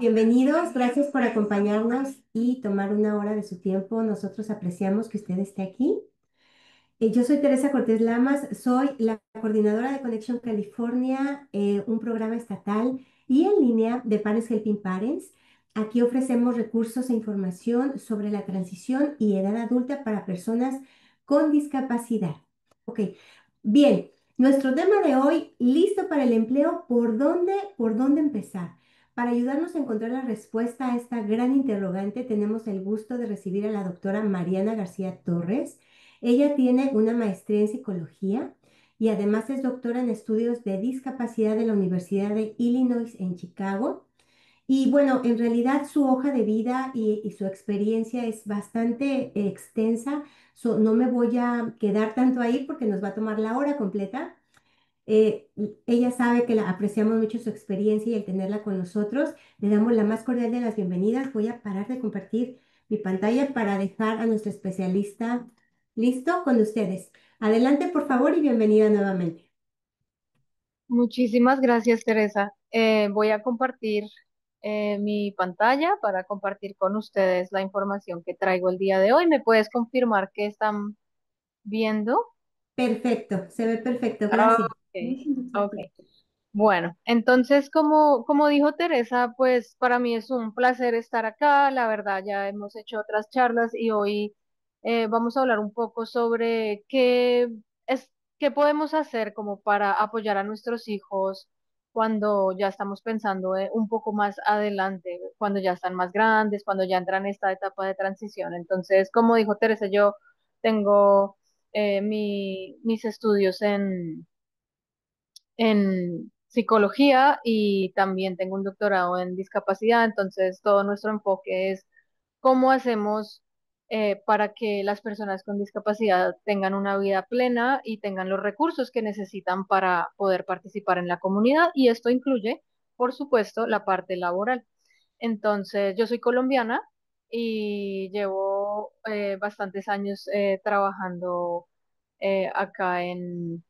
Bienvenidos, gracias por acompañarnos y tomar una hora de su tiempo. Nosotros apreciamos que usted esté aquí. Yo soy Teresa Cortés Lamas, soy la coordinadora de Conexión California, un programa estatal y en línea de Parents Helping Parents. Aquí ofrecemos recursos e información sobre la transición y edad adulta para personas con discapacidad. Ok, bien, nuestro tema de hoy, listo para el empleo, ¿por dónde empezar? Para ayudarnos a encontrar la respuesta a esta gran interrogante, tenemos el gusto de recibir a la doctora Mariana García Torres. Ella tiene una maestría en psicología y además es doctora en estudios de discapacidad de la Universidad de Illinois en Chicago. Y bueno, en realidad su hoja de vida y su experiencia es bastante extensa. No me voy a quedar tanto ahí porque nos va a tomar la hora completa. Eh, Ella sabe que la apreciamos mucho su experiencia y el tenerla con nosotros. Le damos la más cordial de las bienvenidas. Voy a parar de compartir mi pantalla para dejar a nuestro especialista listo con ustedes. Adelante, por favor, y bienvenida nuevamente. Muchísimas gracias, Teresa. Voy a compartir mi pantalla para compartir con ustedes la información que traigo el día de hoy. ¿Me puedes confirmar que están viendo? Perfecto, se ve perfecto, gracias. Ok, ok. Bueno, entonces, como dijo Teresa, pues para mí es un placer estar acá. La verdad, ya hemos hecho otras charlas y hoy vamos a hablar un poco sobre qué podemos hacer como para apoyar a nuestros hijos cuando ya estamos pensando un poco más adelante, cuando ya están más grandes, cuando ya entran en esta etapa de transición. Entonces, como dijo Teresa, yo tengo mis estudios en psicología y también tengo un doctorado en discapacidad, entonces todo nuestro enfoque es cómo hacemos para que las personas con discapacidad tengan una vida plena y tengan los recursos que necesitan para poder participar en la comunidad y esto incluye, por supuesto, la parte laboral. Entonces, yo soy colombiana y llevo bastantes años trabajando acá en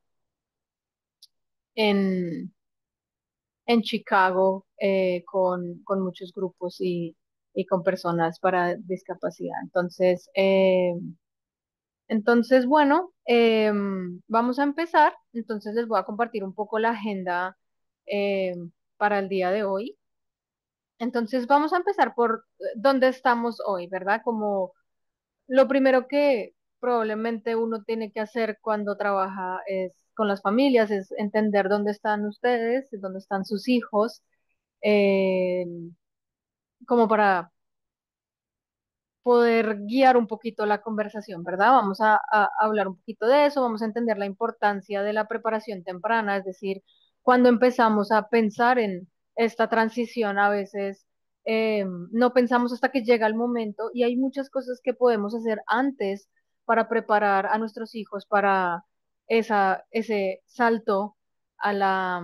en Chicago con muchos grupos y con personas para discapacidad. Entonces, bueno, vamos a empezar. Entonces les voy a compartir un poco la agenda para el día de hoy. Entonces vamos a empezar por dónde estamos hoy, ¿verdad? Como lo primero que probablemente uno tiene que hacer cuando trabaja es con las familias, es entender dónde están ustedes, dónde están sus hijos, eh, como para poder guiar un poquito la conversación, ¿verdad? Vamos a hablar un poquito de eso, vamos a entender la importancia de la preparación temprana, es decir, cuando empezamos a pensar en esta transición, a veces no pensamos hasta que llega el momento y hay muchas cosas que podemos hacer antes para preparar a nuestros hijos para ese salto a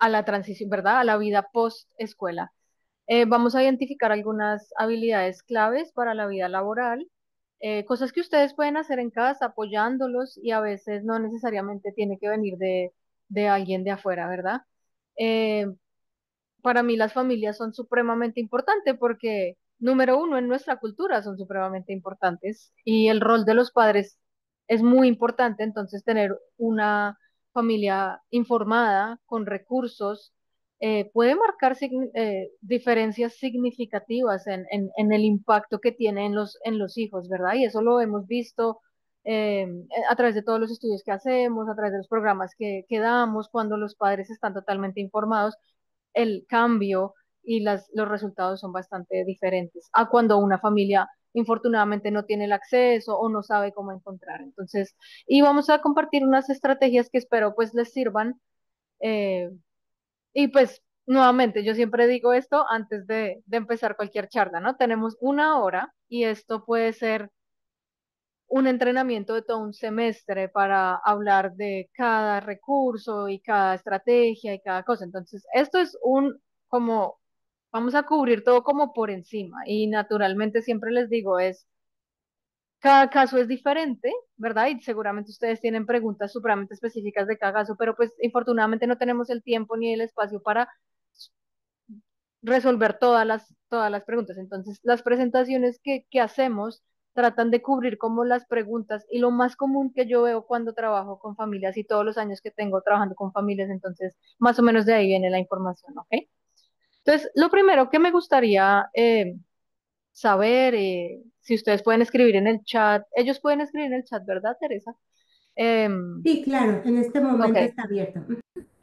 a la transición, ¿verdad? A la vida post escuela. Vamos a identificar algunas habilidades claves para la vida laboral, cosas que ustedes pueden hacer en casa apoyándolos y a veces no necesariamente tiene que venir de alguien de afuera, ¿verdad? Eh, para mí las familias son supremamente importantes porque, número uno, en nuestra cultura son supremamente importantes y el rol de los padres es muy importante, entonces tener una familia informada, con recursos, puede marcar diferencias significativas en el impacto que tiene en los hijos, ¿verdad? Y eso lo hemos visto a través de todos los estudios que hacemos, a través de los programas que damos, cuando los padres están totalmente informados el cambio y los resultados son bastante diferentes a cuando una familia infortunadamente no tiene el acceso o no sabe cómo encontrar. Entonces, y vamos a compartir unas estrategias que espero pues les sirvan. eh, y pues nuevamente, yo siempre digo esto antes de empezar cualquier charla, ¿no? Tenemos una hora y esto puede ser un entrenamiento de todo un semestre para hablar de cada recurso y cada estrategia y cada cosa. Entonces, esto es como, vamos a cubrir todo como por encima y naturalmente siempre les digo cada caso es diferente, ¿verdad? Y seguramente ustedes tienen preguntas supremamente específicas de cada caso, pero pues infortunadamente no tenemos el tiempo ni el espacio para resolver todas las preguntas. Entonces, las presentaciones que hacemos tratan de cubrir como las preguntas y lo más común que yo veo cuando trabajo con familias y todos los años que tengo trabajando con familias, entonces más o menos de ahí viene la información, ¿ok? Entonces, lo primero que me gustaría saber, si ustedes pueden escribir en el chat, ellos pueden escribir en el chat, ¿verdad, Teresa? Em, Sí, claro, en este ok, momento está abierto.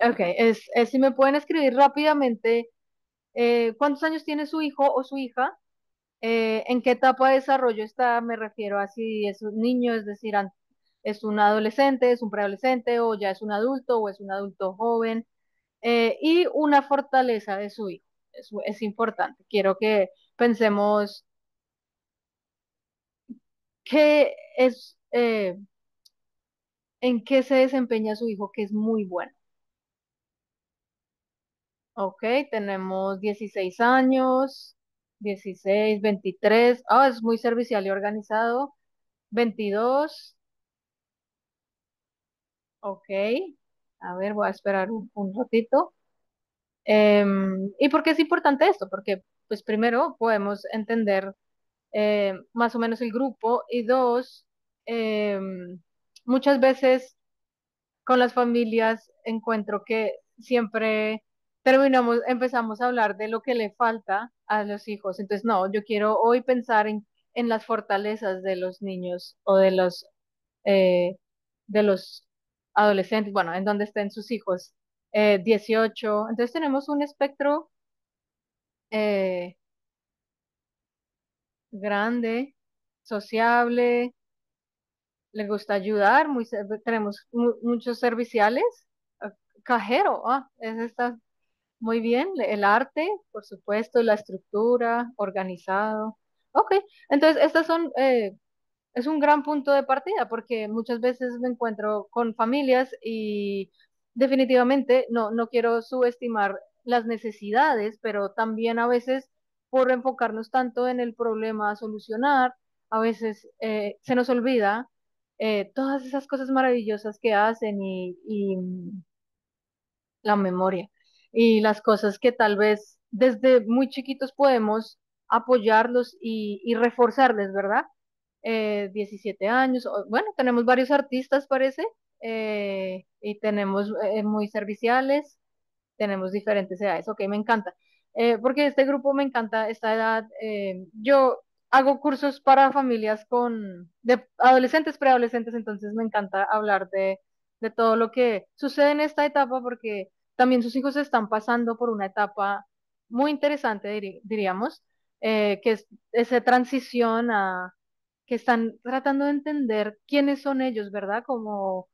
ok, es si me pueden escribir rápidamente cuántos años tiene su hijo o su hija. ¿En qué etapa de desarrollo está? Me refiero a si es un niño, es decir, es un adolescente, es un preadolescente, o ya es un adulto, o es un adulto joven, y una fortaleza de su hijo. Es importante. Quiero que pensemos qué es, en qué se desempeña su hijo, que es muy bueno. Ok, tenemos 16 años, 16, 23. Ah, es muy servicial y organizado. 22. Ok, a ver, voy a esperar un ratito. ¿Y por qué es importante esto? Porque, pues primero podemos entender más o menos el grupo y dos, muchas veces con las familias encuentro que siempre empezamos a hablar de lo que le falta a los hijos. Entonces, no, yo quiero hoy pensar en las fortalezas de los niños o eh, de los adolescentes, bueno, en donde estén sus hijos, 18. Entonces tenemos un espectro eh, grande, sociable, le gusta ayudar, tenemos muchos serviciales, ah, cajero, ese está muy bien, el arte, por supuesto, la estructura, organizado. Ok, entonces estas son es un gran punto de partida porque muchas veces me encuentro con familias y definitivamente no quiero subestimar las necesidades, pero también a veces por enfocarnos tanto en el problema a solucionar, a veces se nos olvida todas esas cosas maravillosas que hacen y la memoria y las cosas que tal vez desde muy chiquitos podemos apoyarlos y reforzarles, ¿verdad? 17 años, bueno, tenemos varios artistas, parece, y tenemos muy serviciales, tenemos diferentes edades, ok, me encanta. Porque este grupo me encanta, esta edad. Yo hago cursos para familias de adolescentes, preadolescentes, entonces me encanta hablar de todo lo que sucede en esta etapa porque también sus hijos están pasando por una etapa muy interesante, diríamos, que es esa transición que están tratando de entender quiénes son ellos, ¿verdad? Como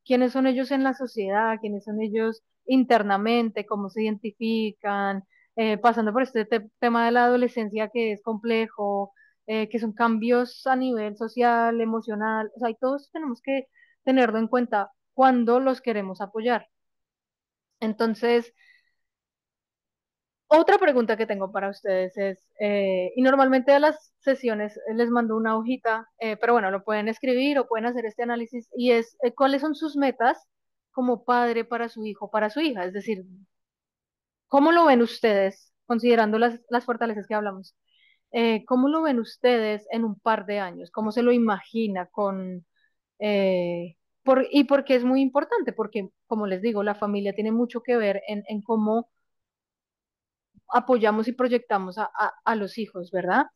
quiénes son ellos en la sociedad, quiénes son ellos internamente, cómo se identifican, pasando por este tema de la adolescencia que es complejo, que son cambios a nivel social, emocional, o sea, y todos tenemos que tenerlo en cuenta cuando los queremos apoyar. Entonces, otra pregunta que tengo para ustedes es, y normalmente a las sesiones les mando una hojita, pero bueno, lo pueden escribir o pueden hacer este análisis, y es, ¿cuáles son sus metas como padre para su hijo, para su hija? Es decir, ¿cómo lo ven ustedes, considerando las fortalezas que hablamos? ¿Cómo lo ven ustedes en un par de años? ¿Cómo se lo imagina y porque es muy importante? Porque, como les digo, la familia tiene mucho que ver en cómo apoyamos y proyectamos a los hijos, ¿verdad?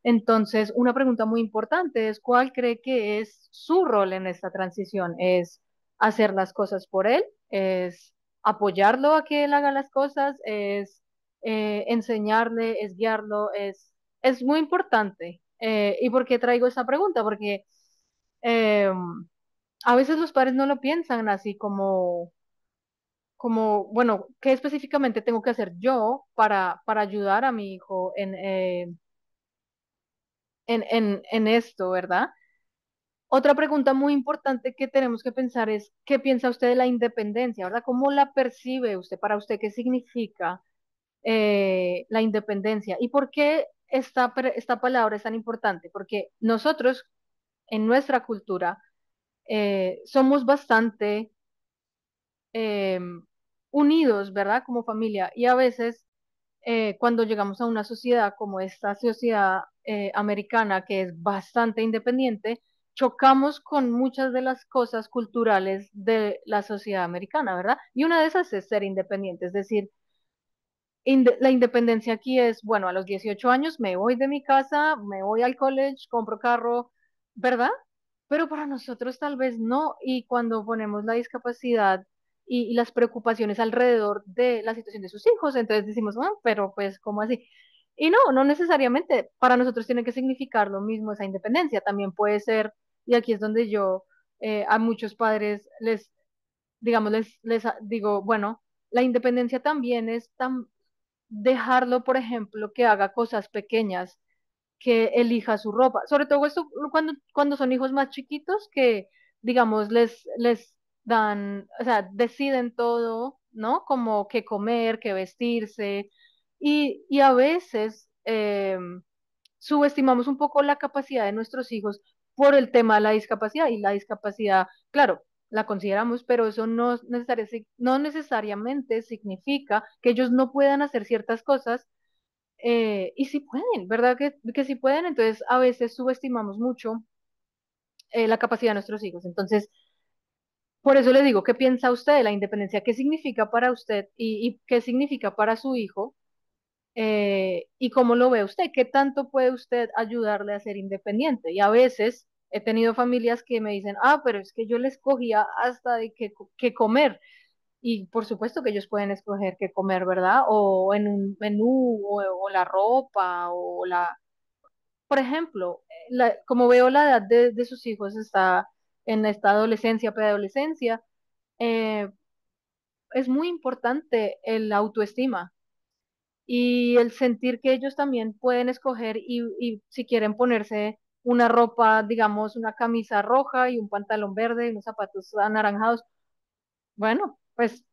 Entonces, una pregunta muy importante es, ¿cuál cree que es su rol en esta transición? ¿Es hacer las cosas por él? ¿Es apoyarlo a que él haga las cosas? ¿Es enseñarle? ¿Es guiarlo? Es muy importante. ¿Y por qué traigo esta pregunta? Porque eh, a veces los padres no lo piensan así bueno, ¿qué específicamente tengo que hacer yo para ayudar a mi hijo en esto, ¿verdad? Otra pregunta muy importante que tenemos que pensar es, ¿qué piensa usted de la independencia, ¿verdad? ¿Cómo la percibe usted? Para usted, ¿qué significa la independencia? ¿Y por qué esta palabra es tan importante? Porque nosotros, en nuestra cultura, somos bastante eh, unidos, ¿verdad? Como familia, y a veces cuando llegamos a una sociedad como esta sociedad americana que es bastante independiente, chocamos con muchas de las cosas culturales de la sociedad americana, ¿verdad? Y una de esas es ser independiente, es decir, la independencia aquí es, bueno, a los 18 años me voy de mi casa, me voy al college, compro carro, ¿verdad? Pero para nosotros tal vez no, y cuando ponemos la discapacidad y las preocupaciones alrededor de la situación de sus hijos, entonces decimos, bueno, pero pues, ¿cómo así? Y no, no necesariamente, para nosotros tiene que significar lo mismo esa independencia, también puede ser, y aquí es donde yo a muchos padres les, digamos, les digo, bueno, la independencia también es dejarlo, por ejemplo, que haga cosas pequeñas, que elija su ropa. Sobre todo esto cuando son hijos más chiquitos que, digamos, les dan, o sea, deciden todo, ¿no? Como qué comer, qué vestirse. Y a veces subestimamos un poco la capacidad de nuestros hijos por el tema de la discapacidad. Y la discapacidad, claro, la consideramos, pero eso no necesariamente significa que ellos no puedan hacer ciertas cosas y sí pueden, ¿verdad? Que sí pueden, entonces a veces subestimamos mucho la capacidad de nuestros hijos. Entonces, por eso le digo, ¿qué piensa usted de la independencia? ¿Qué significa para usted y qué significa para su hijo? ¿Y cómo lo ve usted? ¿Qué tanto puede usted ayudarle a ser independiente? Y a veces he tenido familias que me dicen, ah, pero es que yo les cogía hasta de qué comer. Y por supuesto que ellos pueden escoger qué comer, ¿verdad? O en un menú, o la ropa, o la, por ejemplo, como veo la edad de sus hijos está en esta adolescencia, preadolescencia, eh, es muy importante el autoestima y el sentir que ellos también pueden escoger y si quieren ponerse una ropa, digamos, una camisa roja y un pantalón verde y unos zapatos anaranjados, bueno, pues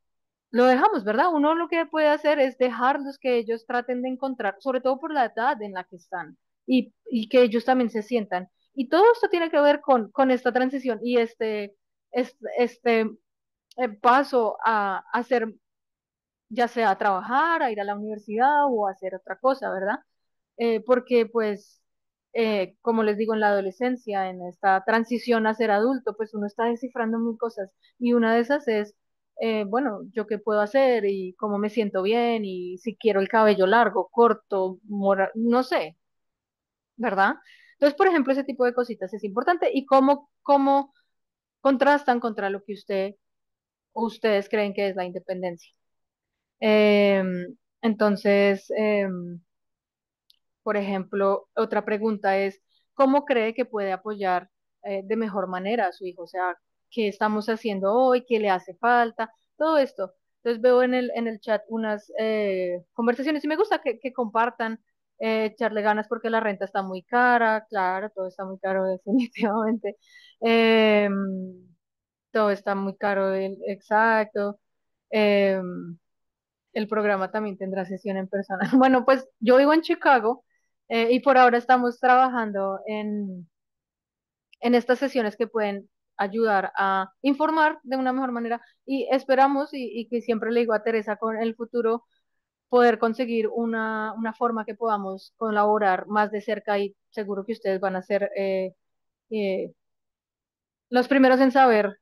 lo dejamos, ¿verdad? Uno lo que puede hacer es dejarlos que ellos traten de encontrar, sobre todo por la edad en la que están, y que ellos también se sientan. Y todo esto tiene que ver con esta transición y este paso a hacer, ya sea a trabajar, a ir a la universidad o a hacer otra cosa, ¿verdad? Porque pues, como les digo, en la adolescencia, en esta transición a ser adulto, pues uno está descifrando mil cosas y una de esas es, bueno, yo qué puedo hacer y cómo me siento bien y si quiero el cabello largo, corto, no sé, ¿verdad? Entonces, por ejemplo, ese tipo de cositas es importante y cómo contrastan contra lo que ustedes creen que es la independencia. Entonces, por ejemplo, otra pregunta es, ¿cómo cree que puede apoyar de mejor manera a su hijo? O sea, ¿qué estamos haciendo hoy? ¿Qué le hace falta? Todo esto. Entonces veo en el chat unas conversaciones y me gusta que compartan, echarle ganas porque la renta está muy cara, claro, todo está muy caro definitivamente. Todo está muy caro, exacto. Em, el programa también tendrá sesión en persona. Bueno, pues yo vivo en Chicago y por ahora estamos trabajando en estas sesiones que pueden ayudar a informar de una mejor manera y esperamos y que siempre le digo a Teresa con el futuro poder conseguir una forma que podamos colaborar más de cerca y seguro que ustedes van a ser eh, los primeros en saber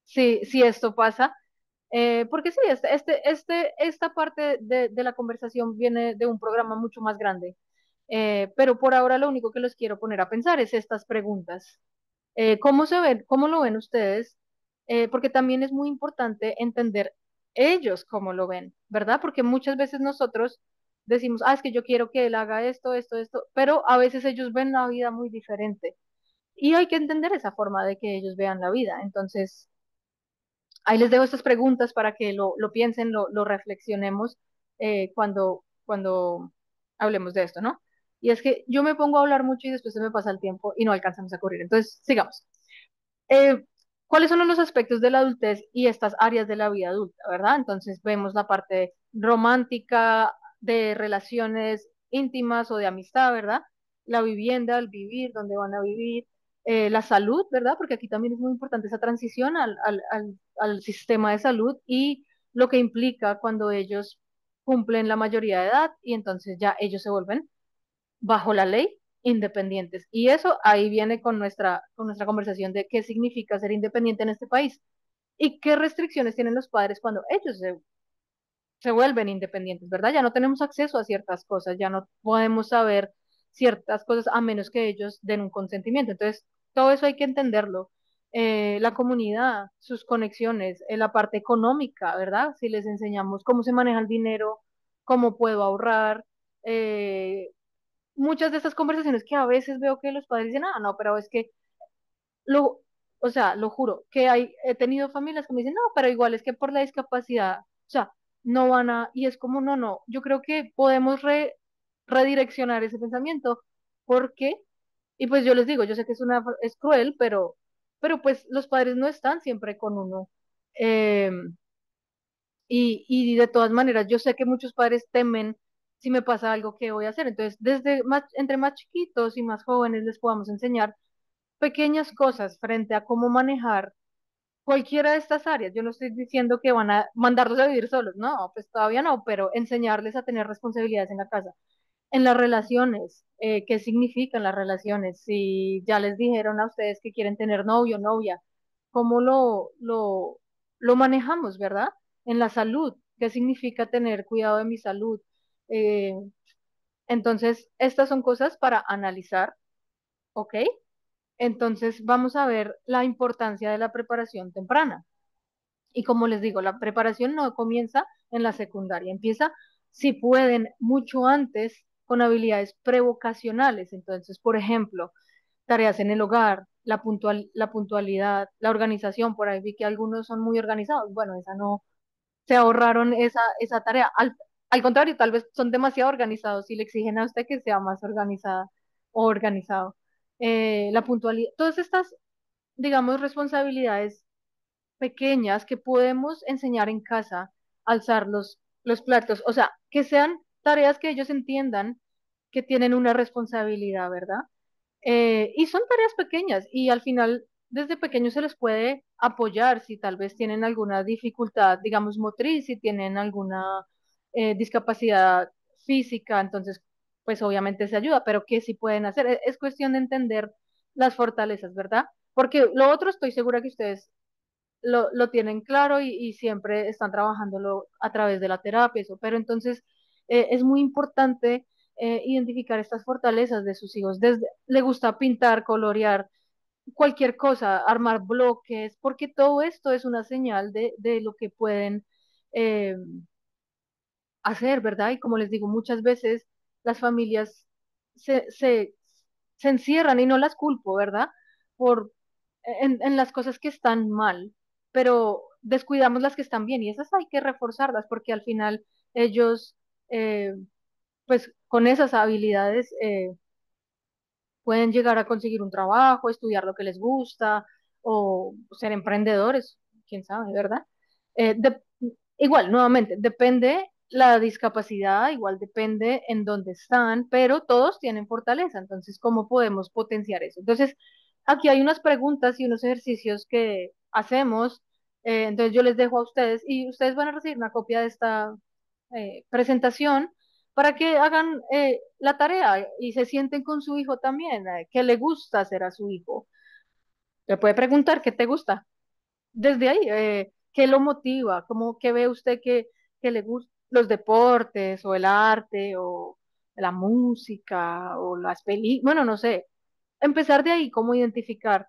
si esto pasa. Porque sí, esta parte de la conversación viene de un programa mucho más grande. Pero por ahora lo único que los quiero poner a pensar es estas preguntas. ¿Cómo se ven, cómo lo ven ustedes? Porque también es muy importante entender ellos cómo lo ven, ¿verdad? Porque muchas veces nosotros decimos, ah, es que yo quiero que él haga esto, pero a veces ellos ven la vida muy diferente. Y hay que entender esa forma de que ellos vean la vida. Entonces, ahí les dejo estas preguntas para que lo piensen, lo reflexionemos cuando hablemos de esto, ¿no? Y es que yo me pongo a hablar mucho y después se me pasa el tiempo y no alcanzamos a correr. Entonces, sigamos. Eh, ¿Cuáles son los aspectos de la adultez y estas áreas de la vida adulta, verdad? Entonces vemos la parte romántica, de relaciones íntimas o de amistad, ¿verdad? La vivienda, el vivir, dónde van a vivir, la salud, ¿verdad? Porque aquí también es muy importante esa transición al sistema de salud y lo que implica cuando ellos cumplen la mayoría de edad y entonces ya ellos se vuelven bajo la ley independientes. Y eso ahí viene con nuestra conversación de qué significa ser independiente en este país y qué restricciones tienen los padres cuando ellos se vuelven independientes, ¿verdad? Ya no tenemos acceso a ciertas cosas, ya no podemos saber ciertas cosas a menos que ellos den un consentimiento. Entonces, todo eso hay que entenderlo. La comunidad, sus conexiones, la parte económica, ¿verdad? Si les enseñamos cómo se maneja el dinero, cómo puedo ahorrar, eh, muchas de estas conversaciones que a veces veo que los padres dicen, ah, no, pero es que lo, o sea, lo juro, que he tenido familias que me dicen, no, pero igual es que por la discapacidad, o sea, no van a, y es como, no, no, yo creo que podemos redireccionar ese pensamiento, porque, y pues yo les digo, yo sé que es cruel, pero pues los padres no están siempre con uno. Eh, y de todas maneras, yo sé que muchos padres temen si me pasa algo, ¿qué voy a hacer? Entonces, entre más chiquitos y más jóvenes les podamos enseñar pequeñas cosas frente a cómo manejar cualquiera de estas áreas. Yo no estoy diciendo que van a mandarlos a vivir solos, no, pues todavía no, pero enseñarles a tener responsabilidades en la casa. En las relaciones, ¿qué significan las relaciones? Si ya les dijeron a ustedes que quieren tener novio, novia, ¿cómo lo manejamos, verdad? En la salud, ¿qué significa tener cuidado de mi salud? Eh, entonces, estas son cosas para analizar, ¿ok? Entonces, vamos a ver la importancia de la preparación temprana. Y como les digo, la preparación no comienza en la secundaria, empieza, si pueden, mucho antes con habilidades prevocacionales. Entonces, por ejemplo, tareas en el hogar, la puntualidad, la organización, por ahí vi que algunos son muy organizados. Bueno, esa no, se ahorraron esa tarea. Al contrario, tal vez son demasiado organizados y le exigen a usted que sea más organizada o organizado. La puntualidad, todas estas, digamos, responsabilidades pequeñas que podemos enseñar en casa, alzar los platos, o sea, que sean tareas que ellos entiendan que tienen una responsabilidad, ¿verdad? Y son tareas pequeñas y al final desde pequeños se les puede apoyar si tal vez tienen alguna dificultad, digamos, motriz, si tienen alguna discapacidad física, entonces pues obviamente se ayuda, pero ¿qué sí pueden hacer? Es cuestión de entender las fortalezas, ¿verdad? Porque lo otro estoy segura que ustedes lo tienen claro y siempre están trabajándolo a través de la terapia, eso. Pero entonces es muy importante identificar estas fortalezas de sus hijos. Desde, le gusta pintar, colorear, cualquier cosa, armar bloques, porque todo esto es una señal de lo que pueden eh, hacer, ¿verdad? Y como les digo, muchas veces las familias se, se, se encierran y no las culpo, ¿verdad? Por, en las cosas que están mal, pero descuidamos las que están bien y esas hay que reforzarlas porque al final ellos, eh, pues con esas habilidades, pueden llegar a conseguir un trabajo, estudiar lo que les gusta o ser emprendedores, quién sabe, ¿verdad? Eh, de- igual, nuevamente, depende la discapacidad, igual depende en dónde están, pero todos tienen fortaleza, entonces, ¿cómo podemos potenciar eso? Entonces, aquí hay unas preguntas y unos ejercicios que hacemos, entonces yo les dejo a ustedes y ustedes van a recibir una copia de esta presentación para que hagan la tarea y se sienten con su hijo también, qué le gusta hacer a su hijo. Le puede preguntar qué te gusta. Desde ahí, ¿qué lo motiva? ¿Cómo qué ve usted que le gustan los deportes o el arte o la música o las películas? Bueno, no sé, empezar de ahí, cómo identificar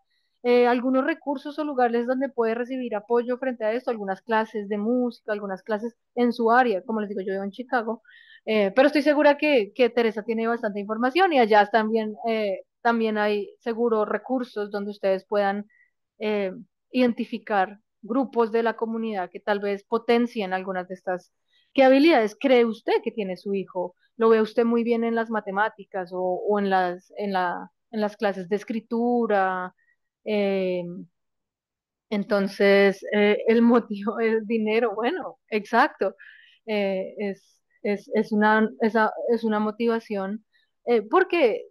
algunos recursos o lugares donde puede recibir apoyo frente a esto, algunas clases de música, algunas clases en su área, como les digo, yo vivo en Chicago, pero estoy segura que Teresa tiene bastante información y allá también, también hay seguro recursos donde ustedes puedan eh, identificar grupos de la comunidad que tal vez potencien algunas de estas. ¿Qué habilidades cree usted que tiene su hijo? ¿Lo ve usted muy bien en las matemáticas o en las clases de escritura? Eh, entonces, el motivo es dinero, bueno, exacto. Es una motivación, porque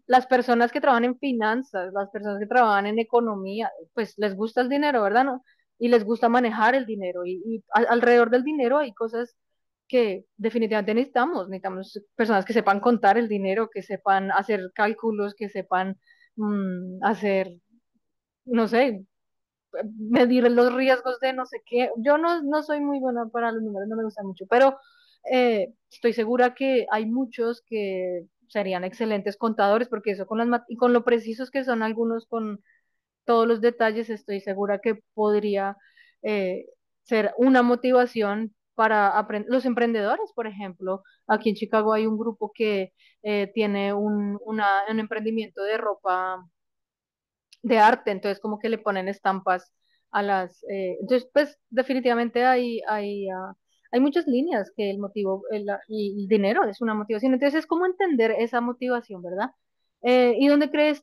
las personas que trabajan en finanzas, las personas que trabajan en economía, pues les gusta el dinero, ¿verdad? ¿No? Y les gusta manejar el dinero. Y alrededor del dinero hay cosas que definitivamente necesitamos personas que sepan contar el dinero, que sepan hacer cálculos, que sepan hacer, no sé, medir los riesgos de no sé qué. Yo no soy muy buena para los números, no me gusta mucho, pero estoy segura que hay muchos que serían excelentes contadores, porque eso y con lo precisos que son algunos con todos los detalles, estoy segura que podría eh, ser una motivación para los emprendedores, por ejemplo. Aquí en Chicago hay un grupo que tiene un emprendimiento de ropa de arte, entonces como que le ponen estampas a entonces pues definitivamente hay muchas líneas que el motivo, el dinero es una motivación, entonces es como entender esa motivación, ¿verdad? ¿Y dónde cree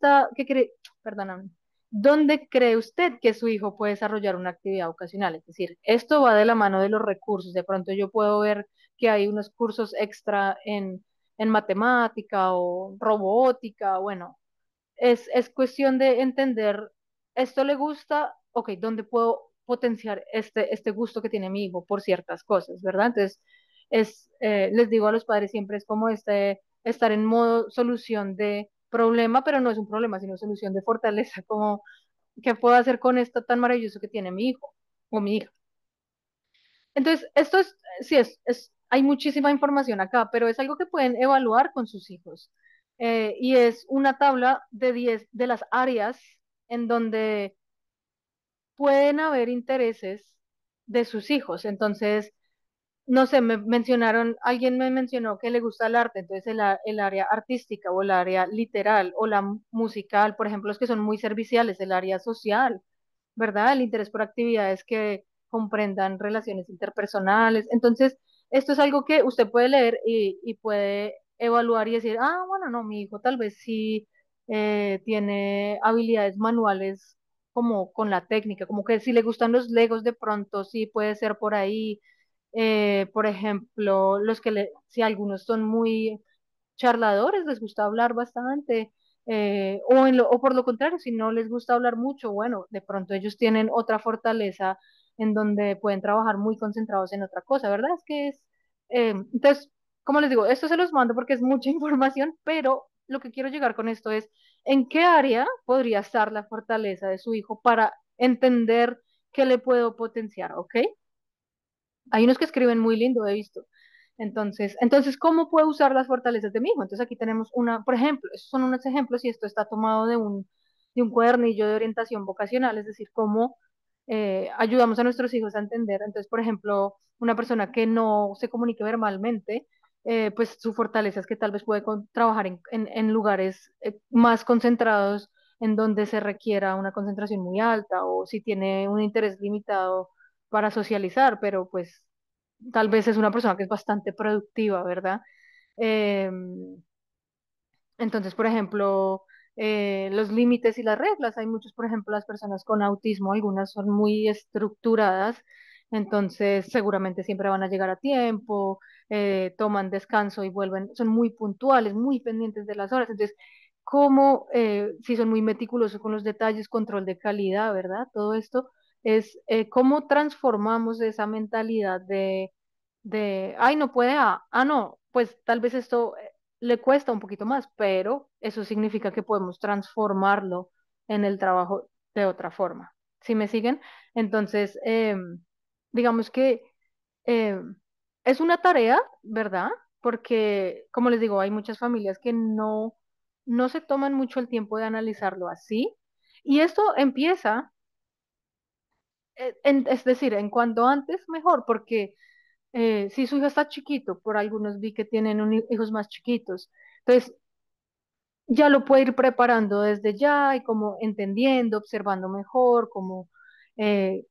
perdóname, dónde cree usted que su hijo puede desarrollar una actividad ocasional? Es decir, esto va de la mano de los recursos, de pronto yo puedo ver que hay unos cursos extra en matemática o robótica, bueno, es cuestión de entender, esto le gusta, ok, ¿dónde puedo potenciar este gusto que tiene mi hijo por ciertas cosas, ¿verdad? Entonces, les digo a los padres siempre es como estar en modo solución de problema, pero no es un problema, sino solución de fortaleza, como, ¿qué puedo hacer con esto tan maravilloso que tiene mi hijo o mi hija? Entonces, esto sí, hay muchísima información acá, pero es algo que pueden evaluar con sus hijos. Y es una tabla de 10 de las áreas en donde pueden haber intereses de sus hijos. Entonces, no sé, alguien me mencionó que le gusta el arte, entonces el área artística o el área literal o la musical, por ejemplo, los que son muy serviciales, el área social, ¿verdad? El interés por actividades que comprendan relaciones interpersonales. Entonces, esto es algo que usted puede leer y puede evaluar y decir, ah, bueno, no, mi hijo tal vez sí tiene habilidades manuales como con la técnica, como que si le gustan los legos de pronto, sí puede ser por ahí. Por ejemplo, si algunos son muy charladores, les gusta hablar bastante, o por lo contrario, si no les gusta hablar mucho, bueno, de pronto ellos tienen otra fortaleza en donde pueden trabajar muy concentrados en otra cosa, ¿verdad? Entonces, como les digo, esto se los mando porque es mucha información, pero lo que quiero llegar con esto es, ¿en qué área podría estar la fortaleza de su hijo para entender qué le puedo potenciar, ¿ok? Hay unos que escriben muy lindo, he visto. Entonces, ¿cómo puedo usar las fortalezas de mi hijo? Entonces, aquí tenemos por ejemplo, estos son unos ejemplos y esto está tomado de un cuadernillo de orientación vocacional, es decir, cómo ayudamos a nuestros hijos a entender. Entonces, por ejemplo, una persona que no se comunique verbalmente, pues su fortaleza es que tal vez puede trabajar en lugares más concentrados en donde se requiera una concentración muy alta o si tiene un interés limitado para socializar, pero pues tal vez es una persona que es bastante productiva, ¿verdad? Eh, entonces, por ejemplo, los límites y las reglas, hay muchos, por ejemplo, las personas con autismo, algunas son muy estructuradas, entonces seguramente siempre van a llegar a tiempo, toman descanso y vuelven, son muy puntuales, muy pendientes de las horas, entonces, si son muy meticulosos con los detalles, control de calidad, ¿verdad? Todo esto es cómo transformamos esa mentalidad ay, no puede, no, pues tal vez esto le cuesta un poquito más, pero eso significa que podemos transformarlo en el trabajo de otra forma. ¿Sí me siguen? Entonces, digamos que em, es una tarea, ¿verdad? Porque, como les digo, hay muchas familias que no se toman mucho el tiempo de analizarlo así. Y esto empieza, es decir, en cuanto antes, mejor, porque si su hijo está chiquito, por algunos vi que tienen hijos más chiquitos, entonces ya lo puede ir preparando desde ya y como entendiendo, observando mejor, como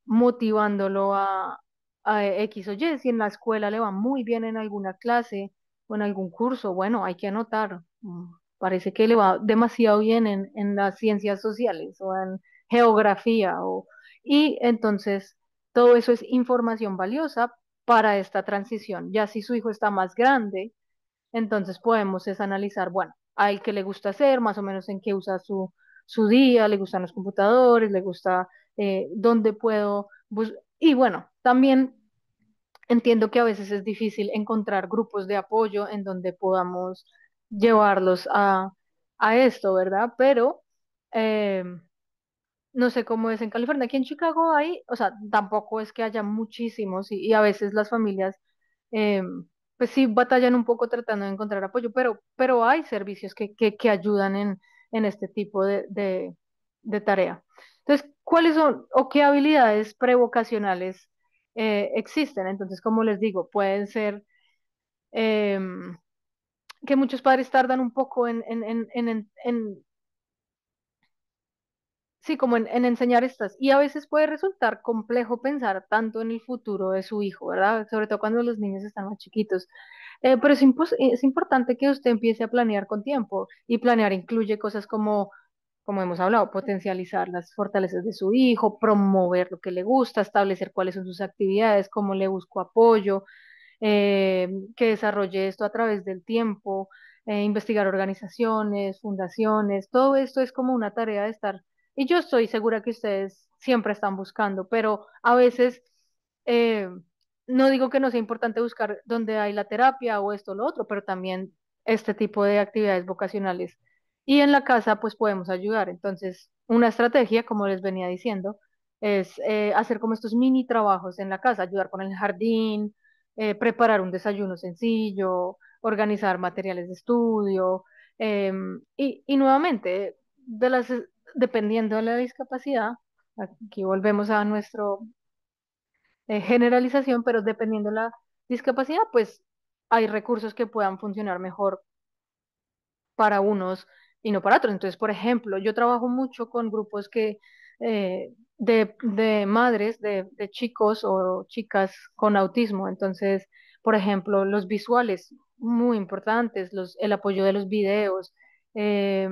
motivándolo a X o Y. Si en la escuela le va muy bien en alguna clase o en algún curso, bueno, hay que anotar. Parece que le va demasiado bien en las ciencias sociales o en geografía. Y entonces todo eso es información valiosa para esta transición. Ya si su hijo está más grande, entonces podemos es analizar, bueno, a él qué le gusta hacer, más o menos en qué usa su día, le gustan los computadores, le gusta dónde puedo, y bueno, también Entiendo que a veces es difícil encontrar grupos de apoyo en donde podamos llevarlos a esto, ¿verdad? Pero eh, no sé cómo es en California. Aquí en Chicago hay, o sea, tampoco es que haya muchísimos y a veces las familias, eh, pues sí batallan un poco tratando de encontrar apoyo, pero hay servicios que ayudan en este tipo de tarea. Entonces, ¿cuáles son o qué habilidades prevocacionales existen? Entonces, como les digo, pueden ser que muchos padres tardan un poco sí, como en enseñar estas. Y a veces puede resultar complejo pensar tanto en el futuro de su hijo, ¿verdad? Sobre todo cuando los niños están más chiquitos. Pero es importante que usted empiece a planear con tiempo. Y planear incluye cosas como, como hemos hablado, potencializar las fortalezas de su hijo, promover lo que le gusta, establecer cuáles son sus actividades, cómo le busco apoyo, que desarrolle esto a través del tiempo, investigar organizaciones, fundaciones, todo esto es como una tarea de estar, y yo estoy segura que ustedes siempre están buscando, pero a veces eh, no digo que no sea importante buscar dónde hay la terapia o esto o lo otro, pero también este tipo de actividades vocacionales. Y en la casa pues podemos ayudar. Entonces, una estrategia, como les venía diciendo, es hacer como estos mini trabajos en la casa, ayudar con el jardín, preparar un desayuno sencillo, organizar materiales de estudio, y nuevamente, dependiendo de la discapacidad, aquí volvemos a nuestro generalización, pero dependiendo de la discapacidad, pues hay recursos que puedan funcionar mejor para unos y no para otros. Entonces, por ejemplo, yo trabajo mucho con grupos de madres de chicos o chicas con autismo. Entonces, por ejemplo, los visuales muy importantes, el apoyo de los videos, eh,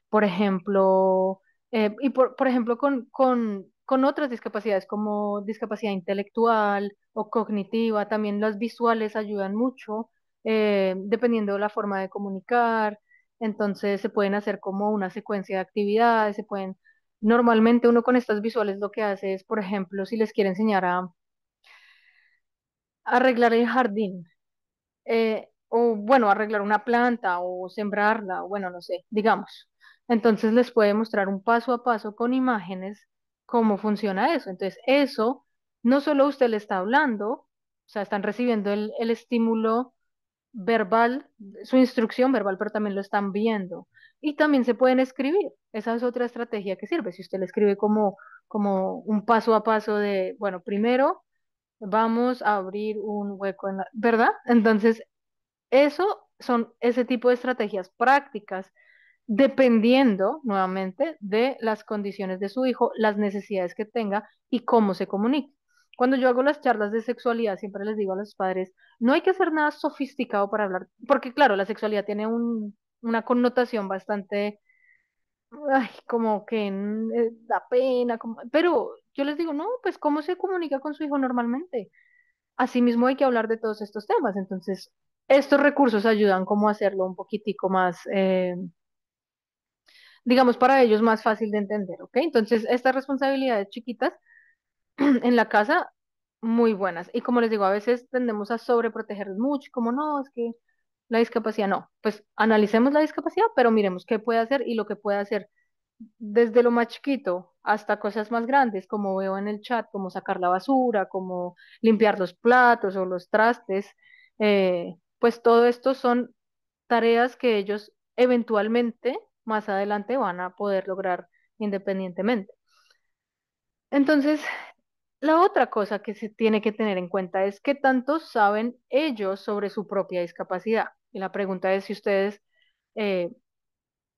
por ejemplo, por ejemplo, con otras discapacidades como discapacidad intelectual o cognitiva, también las visuales ayudan mucho, dependiendo de la forma de comunicar. Entonces se pueden hacer como una secuencia de actividades, normalmente uno con estas visuales lo que hace es, por ejemplo, si les quiere enseñar a arreglar el jardín, o bueno, arreglar una planta o sembrarla, o bueno, no sé, digamos. Entonces les puede mostrar un paso a paso con imágenes cómo funciona eso. Entonces eso no solo usted le está hablando, o sea, están recibiendo el estímulo verbal, su instrucción verbal, pero también lo están viendo. Y también se pueden escribir. Esa es otra estrategia que sirve. Si usted le escribe como un paso a paso de, bueno, primero vamos a abrir un hueco en la, ¿verdad? Entonces, eso son ese tipo de estrategias prácticas, dependiendo nuevamente de las condiciones de su hijo, las necesidades que tenga y cómo se comunica. Cuando yo hago las charlas de sexualidad, siempre les digo a los padres, no hay que hacer nada sofisticado para hablar, porque claro, la sexualidad tiene una connotación bastante, ay, como que da pena, pero yo les digo, no, pues cómo se comunica con su hijo normalmente. Asimismo hay que hablar de todos estos temas, entonces estos recursos ayudan como a hacerlo un poquitico más, digamos, para ellos más fácil de entender, ¿ok? Entonces, estas responsabilidades chiquitas en la casa, muy buenas. Y como les digo, a veces tendemos a sobreprotegerlos mucho, como no, es que la discapacidad no. Pues analicemos la discapacidad, pero miremos qué puede hacer y lo que puede hacer desde lo más chiquito hasta cosas más grandes, como veo en el chat, como sacar la basura, como limpiar los platos o los trastes, pues todo esto son tareas que ellos eventualmente más adelante van a poder lograr independientemente. Entonces, la otra cosa que se tiene que tener en cuenta es qué tanto saben ellos sobre su propia discapacidad. Y la pregunta es si ustedes, eh,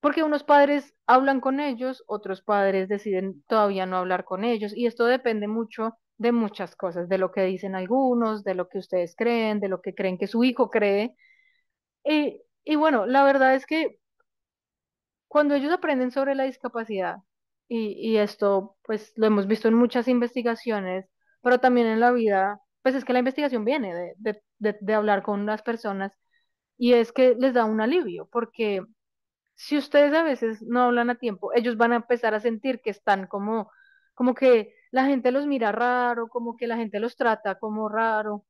porque unos padres hablan con ellos, otros padres deciden todavía no hablar con ellos, y esto depende mucho de muchas cosas, de lo que dicen algunos, de lo que ustedes creen, de lo que creen que su hijo cree. Y bueno, la verdad es que cuando ellos aprenden sobre la discapacidad, y esto pues lo hemos visto en muchas investigaciones, pero también en la vida, pues es que la investigación viene de hablar con las personas y es que les da un alivio, porque si ustedes a veces no hablan a tiempo, ellos van a empezar a sentir que están como que la gente los mira raro, como que la gente los trata como raro.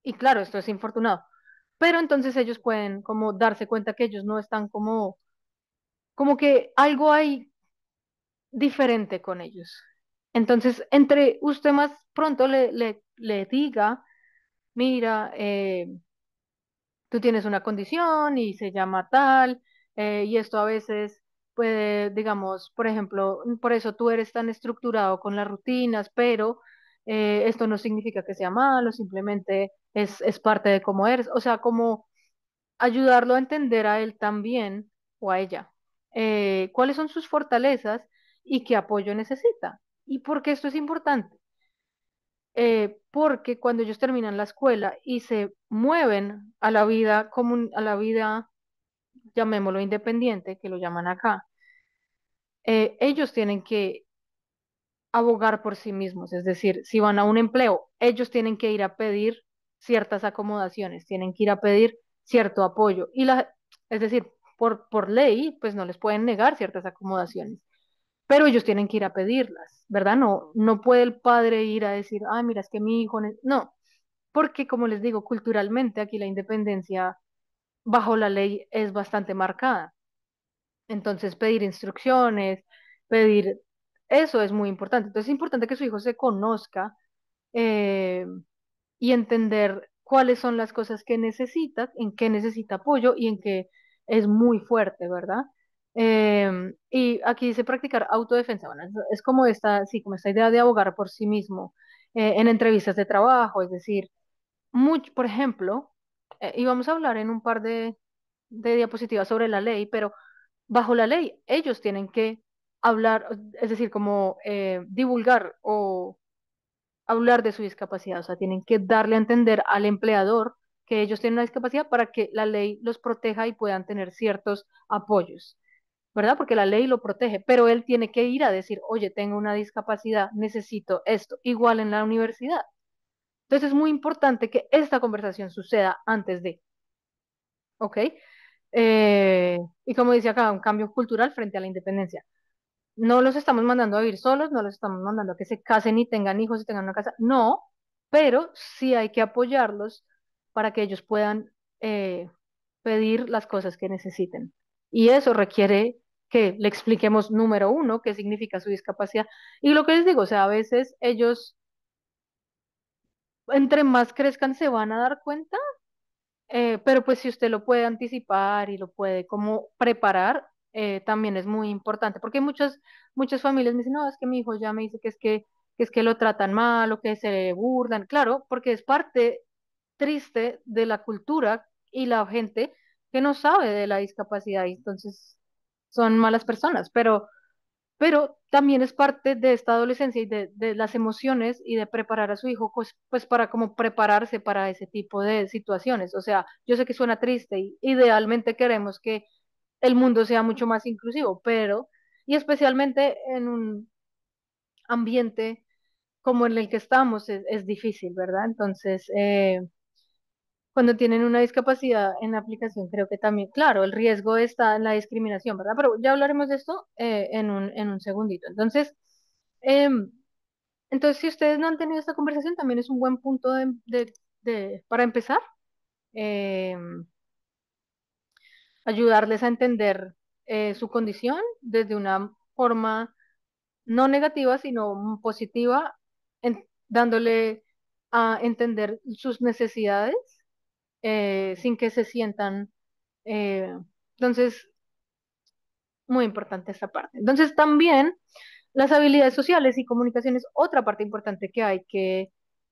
Y claro, esto es infortunado. Pero entonces ellos pueden como darse cuenta que ellos no están como que algo hay diferente con ellos. Entonces, entre usted más pronto le diga, mira, tú tienes una condición y se llama tal, y esto a veces puede, digamos, por ejemplo, por eso tú eres tan estructurado con las rutinas, pero esto no significa que sea malo, simplemente es parte de cómo eres, o sea, como ayudarlo a entender a él también o a ella, cuáles son sus fortalezas y qué apoyo necesita. ¿Y por qué esto es importante? Porque cuando ellos terminan la escuela y se mueven a la vida común, a la vida, llamémoslo independiente, que lo llaman acá, ellos tienen que abogar por sí mismos, es decir, si van a un empleo, ellos tienen que ir a pedir ciertas acomodaciones, tienen que ir a pedir cierto apoyo es decir, por ley, pues no les pueden negar ciertas acomodaciones, pero ellos tienen que ir a pedirlas, ¿verdad? No, no puede el padre ir a decir, ah, mira, es que mi hijo, no, porque como les digo, culturalmente aquí la independencia bajo la ley es bastante marcada. Entonces, pedir instrucciones, pedir, eso es muy importante. Entonces, es importante que su hijo se conozca eh, y entender cuáles son las cosas que necesita, en qué necesita apoyo y en qué es muy fuerte, ¿verdad? Y aquí dice practicar autodefensa. Bueno, es como esta, sí, como esta idea de abogar por sí mismo en entrevistas de trabajo, es decir, por ejemplo, y vamos a hablar en un par de diapositivas sobre la ley, pero bajo la ley ellos tienen que hablar, es decir, como divulgar o hablar de su discapacidad, o sea, tienen que darle a entender al empleador que ellos tienen una discapacidad para que la ley los proteja y puedan tener ciertos apoyos, ¿verdad? Porque la ley lo protege, pero él tiene que ir a decir, oye, tengo una discapacidad, necesito esto, igual en la universidad. Entonces es muy importante que esta conversación suceda antes de, ¿ok? Y como dice acá, un cambio cultural frente a la independencia. No los estamos mandando a vivir solos, no los estamos mandando a que se casen y tengan hijos y tengan una casa, no, pero sí hay que apoyarlos para que ellos puedan pedir las cosas que necesiten. Y eso requiere que le expliquemos, número uno, qué significa su discapacidad. Y lo que les digo, o sea, a veces ellos, entre más crezcan, se van a dar cuenta, pero pues si usted lo puede anticipar y lo puede como preparar, también es muy importante, porque muchas familias me dicen, no, es que mi hijo ya me dice que es que lo tratan mal o que se burlan, claro, porque es parte triste de la cultura y la gente que no sabe de la discapacidad y entonces son malas personas, pero también es parte de esta adolescencia y de las emociones y de preparar a su hijo, pues para como prepararse para ese tipo de situaciones. O sea, yo sé que suena triste y idealmente queremos que el mundo sea mucho más inclusivo, pero, y especialmente en un ambiente como en el que estamos, es difícil, ¿verdad? Entonces, cuando tienen una discapacidad en la aplicación, creo que también, claro, el riesgo está en la discriminación, ¿verdad? Pero ya hablaremos de esto en un segundito. Em, entonces, si ustedes no han tenido esta conversación, también es un buen punto para empezar, em, ayudarles a entender su condición desde una forma no negativa, sino positiva, dándole a entender sus necesidades sin que se sientan. eh, entonces, muy importante esta parte. Entonces, también las habilidades sociales y comunicación es otra parte importante que hay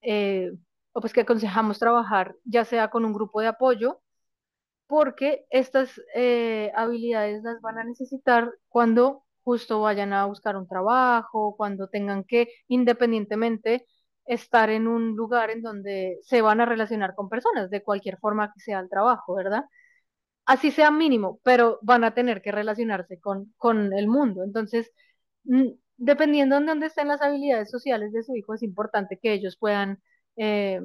eh, o pues que aconsejamos trabajar, ya sea con un grupo de apoyo, porque estas habilidades las van a necesitar cuando justo vayan a buscar un trabajo, cuando tengan que independientemente estar en un lugar en donde se van a relacionar con personas, de cualquier forma que sea el trabajo, ¿verdad? Así sea mínimo, pero van a tener que relacionarse con el mundo. Entonces, dependiendo de dónde estén las habilidades sociales de su hijo, es importante que ellos puedan eh,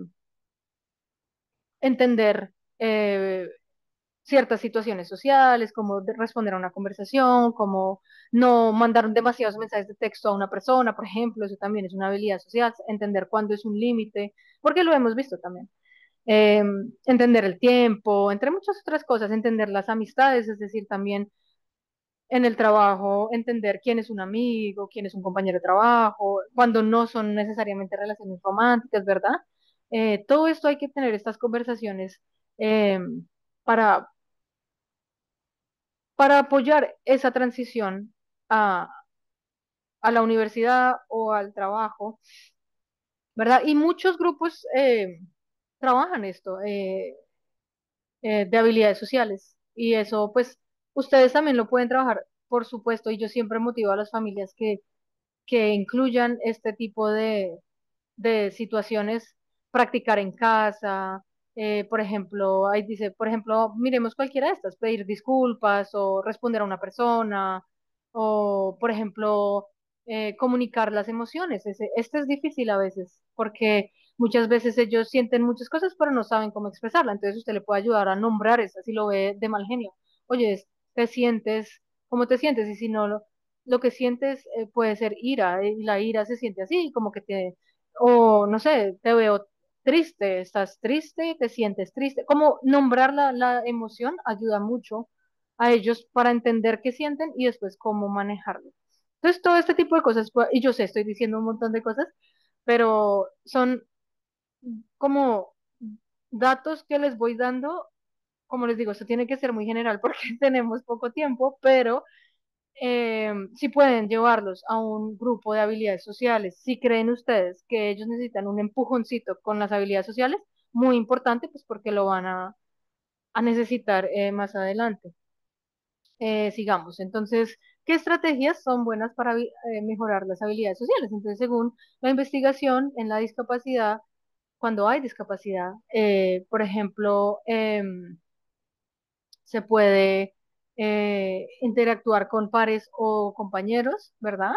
entender ciertas situaciones sociales, como responder a una conversación, como no mandar demasiados mensajes de texto a una persona, por ejemplo, eso también es una habilidad social, entender cuándo es un límite, porque lo hemos visto también. eh, entender el tiempo, entre muchas otras cosas, entender las amistades, es decir, también en el trabajo, entender quién es un amigo, quién es un compañero de trabajo, cuando no son necesariamente relaciones románticas, ¿verdad? Todo esto hay que tener estas conversaciones eh, para, para apoyar esa transición a, a la universidad o al trabajo, ¿verdad? Y muchos grupos trabajan esto de habilidades sociales y eso, pues, ustedes también lo pueden trabajar, por supuesto, y yo siempre motivo a las familias que incluyan este tipo de situaciones, practicar en casa, por ejemplo, ahí dice, por ejemplo, miremos cualquiera de estas, pedir disculpas o responder a una persona, o por ejemplo, comunicar las emociones. Este es difícil a veces, porque muchas veces ellos sienten muchas cosas, pero no saben cómo expresarla. Entonces usted le puede ayudar a nombrar esas si lo ve de mal genio. Oye, te sientes, ¿cómo te sientes? Y si no lo que sientes puede ser ira, y la ira se siente así, como que o no sé, te veo triste, estás triste, te sientes triste. Como nombrar la emoción ayuda mucho a ellos para entender qué sienten y después cómo manejarlo. Entonces, todo este tipo de cosas, y yo sé, estoy diciendo un montón de cosas, pero son como datos que les voy dando. Como les digo, esto tiene que ser muy general porque tenemos poco tiempo, pero si pueden llevarlos a un grupo de habilidades sociales, si creen ustedes que ellos necesitan un empujoncito con las habilidades sociales, muy importante, pues porque lo van a necesitar más adelante. Sigamos, entonces, ¿qué estrategias son buenas para mejorar las habilidades sociales? Entonces, según la investigación en la discapacidad, cuando hay discapacidad, por ejemplo, se puede interactuar con pares o compañeros, ¿verdad?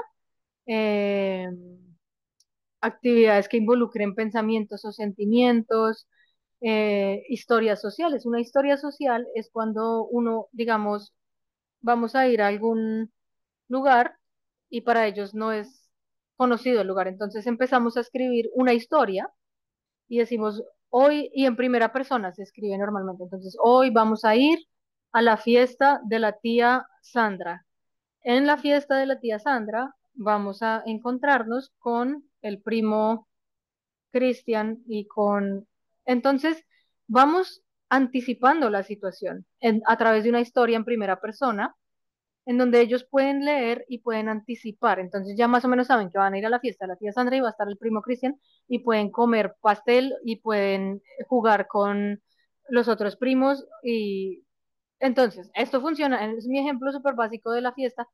Eh, Actividades que involucren pensamientos o sentimientos, historias sociales. Una historia social es cuando uno, digamos, vamos a ir a algún lugar y para ellos no es conocido el lugar. Entonces empezamos a escribir una historia y decimos, hoy, y en primera persona se escribe normalmente. Entonces, hoy vamos a ir a la fiesta de la tía Sandra. En la fiesta de la tía Sandra vamos a encontrarnos con el primo Cristian y con... Entonces, vamos anticipando la situación a través de una historia en primera persona, en donde ellos pueden leer y pueden anticipar. Entonces ya más o menos saben que van a ir a la fiesta de la tía Sandra y va a estar el primo Cristian y pueden comer pastel y pueden jugar con los otros primos y entonces esto funciona, es mi ejemplo súper básico de la fiesta,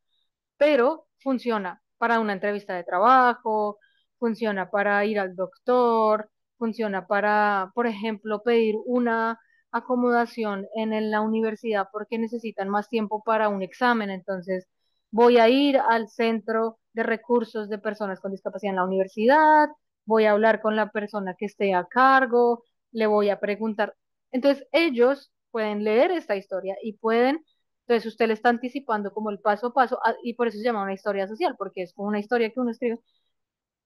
pero funciona para una entrevista de trabajo, funciona para ir al doctor, funciona para, por ejemplo, pedir una acomodación en la universidad porque necesitan más tiempo para un examen. Entonces, voy a ir al centro de recursos de personas con discapacidad en la universidad, voy a hablar con la persona que esté a cargo, le voy a preguntar. Entonces, ellos pueden leer esta historia y pueden entonces usted le está anticipando como el paso a paso y por eso se llama una historia social, porque es como una historia que uno escribe.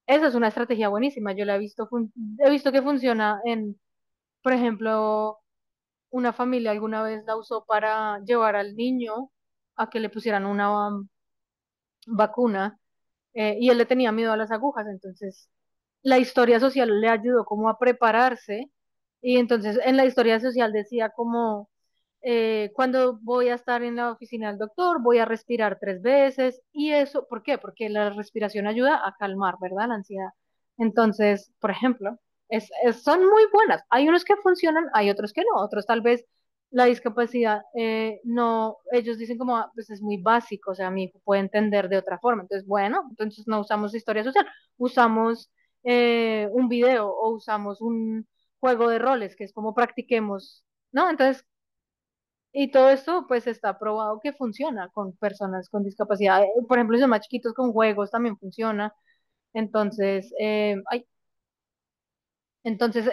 Esa es una estrategia buenísima. Yo la he visto, he visto que funciona en, por ejemplo, una familia alguna vez la usó para llevar al niño a que le pusieran una vacuna y él le tenía miedo a las agujas, entonces la historia social le ayudó como a prepararse y entonces en la historia social decía como cuando voy a estar en la oficina del doctor, voy a respirar 3 veces y eso, ¿por qué? Porque la respiración ayuda a calmar, ¿verdad? La ansiedad. Entonces, por ejemplo, son muy buenas. Hay unos que funcionan, hay otros que no, otros tal vez la discapacidad no, ellos dicen como, "Ah, pues es muy básico, o sea, mi hijo puede entender de otra forma. Entonces, bueno, entonces no usamos historia social, usamos un video o usamos un juego de roles, que es como practiquemos, ¿no? Entonces, y todo esto, pues está probado que funciona con personas con discapacidad. Por ejemplo, si son más chiquitos con juegos también funciona. Entonces, entonces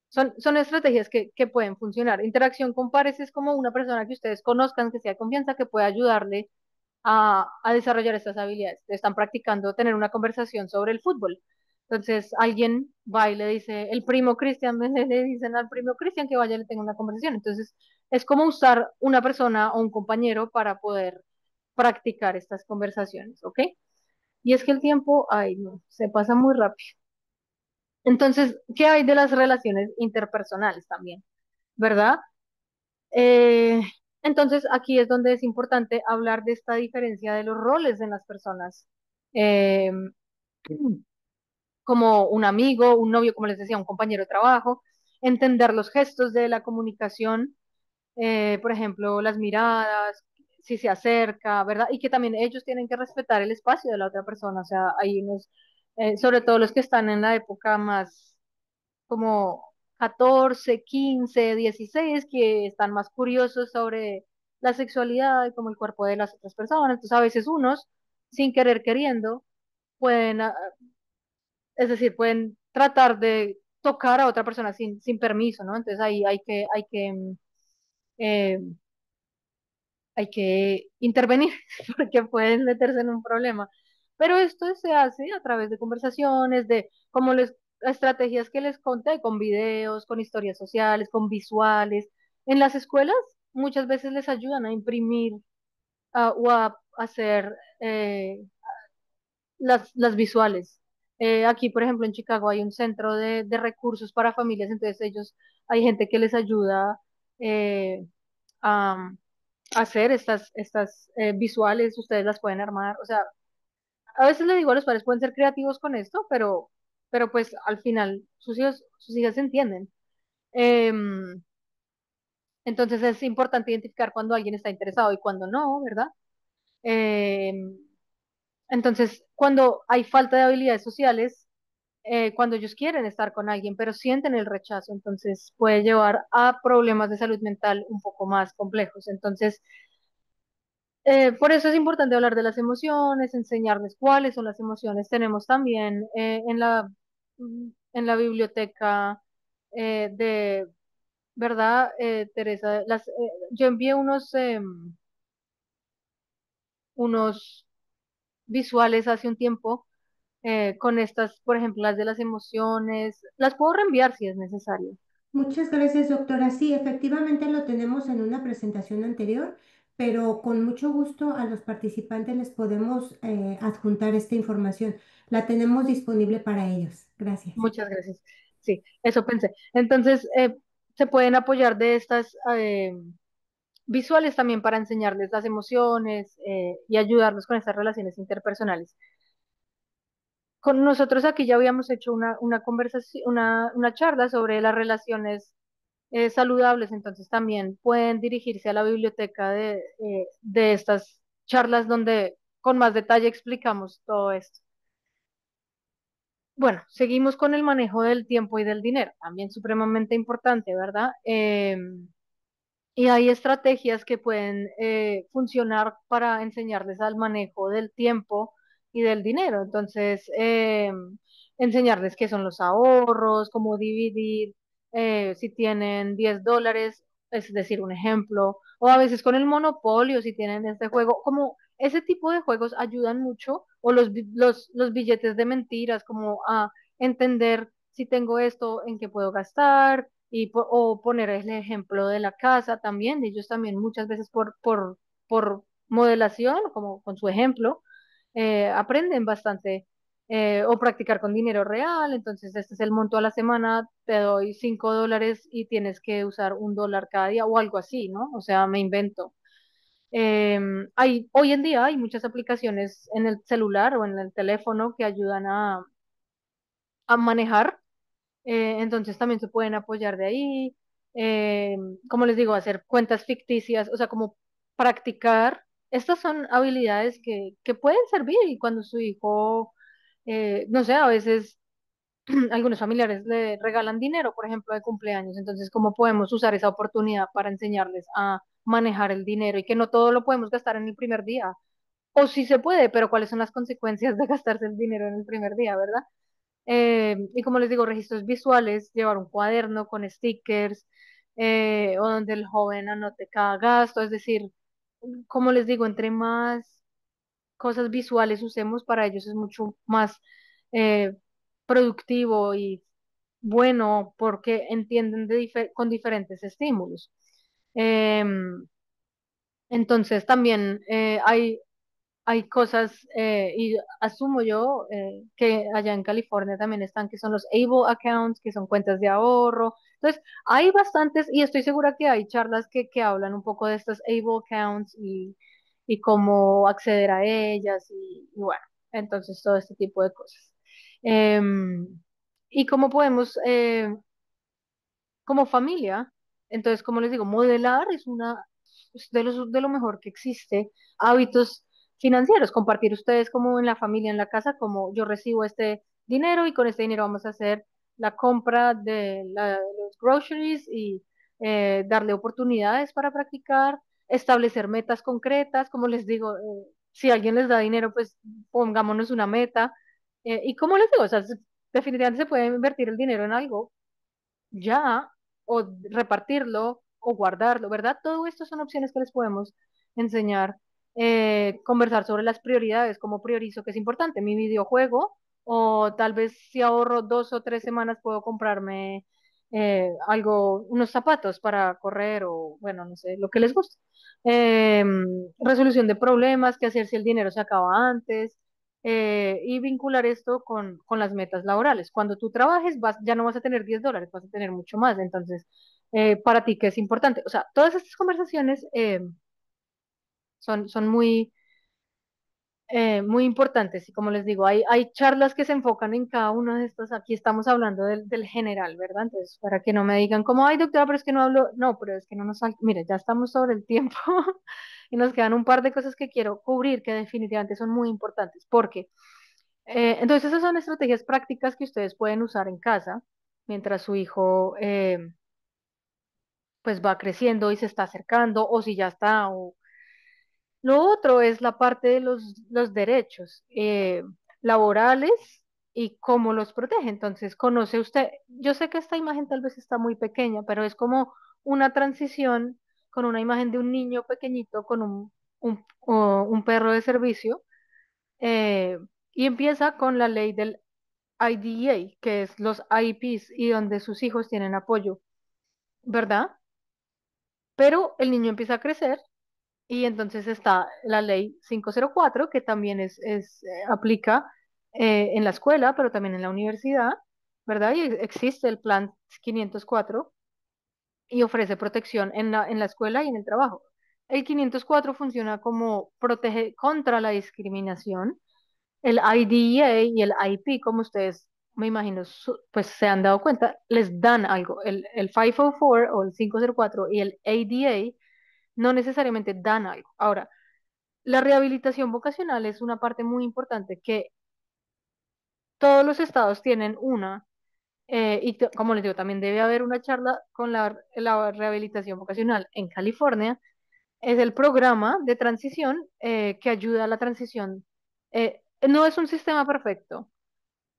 son estrategias que pueden funcionar. Interacción con pares es como una persona que ustedes conozcan, que sea de confianza, que pueda ayudarle a desarrollar estas habilidades. Están practicando tener una conversación sobre el fútbol. Entonces alguien va y le dice, el primo Cristian, le dicen al primo Cristian que vaya y le tenga una conversación. Entonces es como usar una persona o un compañero para poder practicar estas conversaciones, ¿ok? Y es que el tiempo, ay, no, se pasa muy rápido. Entonces, ¿qué hay de las relaciones interpersonales también? ¿Verdad? Eh, entonces, aquí es donde es importante hablar de esta diferencia de los roles en las personas. Eh, como un amigo, un novio, como les decía, un compañero de trabajo, entender los gestos de la comunicación, por ejemplo, las miradas, si se acerca, ¿verdad? Y que también ellos tienen que respetar el espacio de la otra persona, o sea, hay unos, sobre todo los que están en la época más como 14, 15, 16, que están más curiosos sobre la sexualidad y como el cuerpo de las otras personas, entonces a veces unos, sin querer queriendo, pueden es decir, pueden tratar de tocar a otra persona sin permiso, ¿no? Entonces ahí eh, hay que intervenir porque pueden meterse en un problema. Pero esto se hace a través de conversaciones, de como les estrategias que les conté, con videos, con historias sociales, con visuales. En las escuelas muchas veces les ayudan a imprimir o a hacer las visuales. Aquí, por ejemplo, en Chicago hay un centro de recursos para familias, entonces ellos, hay gente que les ayuda eh, a hacer estas visuales, ustedes las pueden armar, o sea, a veces le digo a los padres, pueden ser creativos con esto, pero pues al final sus hijas se entienden. Em, entonces es importante identificar cuando alguien está interesado y cuando no, ¿verdad? Em, entonces, cuando hay falta de habilidades sociales, cuando ellos quieren estar con alguien, pero sienten el rechazo, entonces puede llevar a problemas de salud mental un poco más complejos. Entonces, por eso es importante hablar de las emociones, enseñarles cuáles son las emociones. Tenemos también en la biblioteca de, ¿verdad, Teresa? Yo envié unos visuales hace un tiempo con estas, por ejemplo, las de las emociones. Las puedo reenviar si es necesario. Muchas gracias, doctora. Sí, efectivamente lo tenemos en una presentación anterior, pero con mucho gusto a los participantes les podemos adjuntar esta información. La tenemos disponible para ellos. Gracias. Muchas gracias. Sí, eso pensé. Entonces, se pueden apoyar de estas visuales también para enseñarles las emociones y ayudarlos con estas relaciones interpersonales. Con nosotros aquí ya habíamos hecho una conversación, una charla sobre las relaciones saludables, entonces también pueden dirigirse a la biblioteca de estas charlas donde con más detalle explicamos todo esto. Bueno, seguimos con el manejo del tiempo y del dinero, también supremamente importante, ¿verdad? Y hay estrategias que pueden funcionar para enseñarles al manejo del tiempo y del dinero. Entonces, enseñarles qué son los ahorros, cómo dividir, si tienen $10, es decir, un ejemplo, o a veces con el monopolio, si tienen este juego, como ese tipo de juegos ayudan mucho, o los billetes de mentiras, como a entender si tengo esto, en qué puedo gastar o poner el ejemplo de la casa también, ellos también muchas veces por modelación, como con su ejemplo, aprenden bastante o practicar con dinero real, entonces este es el monto a la semana, te doy $5 y tienes que usar $1 cada día o algo así, ¿no? O sea, me invento. Hoy en día hay muchas aplicaciones en el celular o en el teléfono que ayudan a manejar entonces también se pueden apoyar de ahí, eh, como les digo, hacer cuentas ficticias, o sea, como practicar. Estas son habilidades que pueden servir y cuando su hijo, no sé, a veces algunos familiares le regalan dinero, por ejemplo, de cumpleaños, entonces, ¿cómo podemos usar esa oportunidad para enseñarles a manejar el dinero y que no todo lo podemos gastar en el primer día? O sí se puede, pero ¿cuáles son las consecuencias de gastarse el dinero en el primer día, verdad? Y como les digo, registros visuales, llevar un cuaderno con stickers o donde el joven anote cada gasto, es decir, como les digo, entre más cosas visuales usemos, para ellos es mucho más eh, productivo y bueno porque entienden con diferentes estímulos. Em, entonces también hay cosas, y asumo yo que allá en California también están, que son los Able Accounts, que son cuentas de ahorro. Entonces, hay bastantes, y estoy segura que hay charlas que hablan un poco de estas Able Accounts y cómo acceder a ellas, y bueno, entonces todo este tipo de cosas. Em, y cómo podemos como familia. Entonces, como les digo, modelar es de lo mejor que existe. Hábitos financieros, compartir ustedes como en la familia, en la casa, como yo recibo este dinero y con este dinero vamos a hacer la compra de los groceries y darle oportunidades para practicar, establecer metas concretas, como les digo, si alguien les da dinero, pues pongámonos una meta. Y como les digo, o sea, definitivamente se puede invertir el dinero en algo ya, o repartirlo o guardarlo, ¿verdad? Todo esto son opciones que les podemos enseñar. Conversar sobre las prioridades, cómo priorizo que es importante, mi videojuego, o tal vez si ahorro 2 o 3 semanas puedo comprarme algo, unos zapatos para correr o bueno, no sé, lo que les guste. Resolución de problemas, qué hacer si el dinero se acaba antes, y vincular esto con las metas laborales. Cuando tú trabajes, ya no vas a tener $10, vas a tener mucho más. Entonces, para ti, ¿qué es importante? O sea, todas estas conversaciones son muy importantes y como les digo, hay charlas que se enfocan en cada uno de estos. Aquí estamos hablando del general, ¿verdad? Entonces, para que no me digan como, ay, doctora, pero es que no hablo, no, pero es que no nos, mire, ya estamos sobre el tiempo y nos quedan un par de cosas que quiero cubrir que definitivamente son muy importantes, porque entonces esas son estrategias prácticas que ustedes pueden usar en casa mientras su hijo pues va creciendo y se está acercando o si ya está. Lo otro es la parte de los derechos laborales y cómo los protege. Entonces, conoce usted, yo sé que esta imagen tal vez está muy pequeña, pero es como una transición con una imagen de un niño pequeñito con un perro de servicio, eh, y empieza con la ley del IDEA, que es los IEPs y donde sus hijos tienen apoyo, ¿verdad? Pero el niño empieza a crecer y entonces está la ley 504 que también aplica en la escuela, pero también en la universidad, ¿verdad? Y existe el plan 504 y ofrece protección en la escuela y en el trabajo. El 504 funciona como protege contra la discriminación. El IDEA y el IP, como ustedes me imagino, pues se han dado cuenta, les dan algo. El 504 o el 504 y el ADA no necesariamente dan algo. Ahora, la rehabilitación vocacional es una parte muy importante que todos los estados tienen una, como les digo, también debe haber una charla con la rehabilitación vocacional. En California es el programa de transición que ayuda a la transición. No es un sistema perfecto,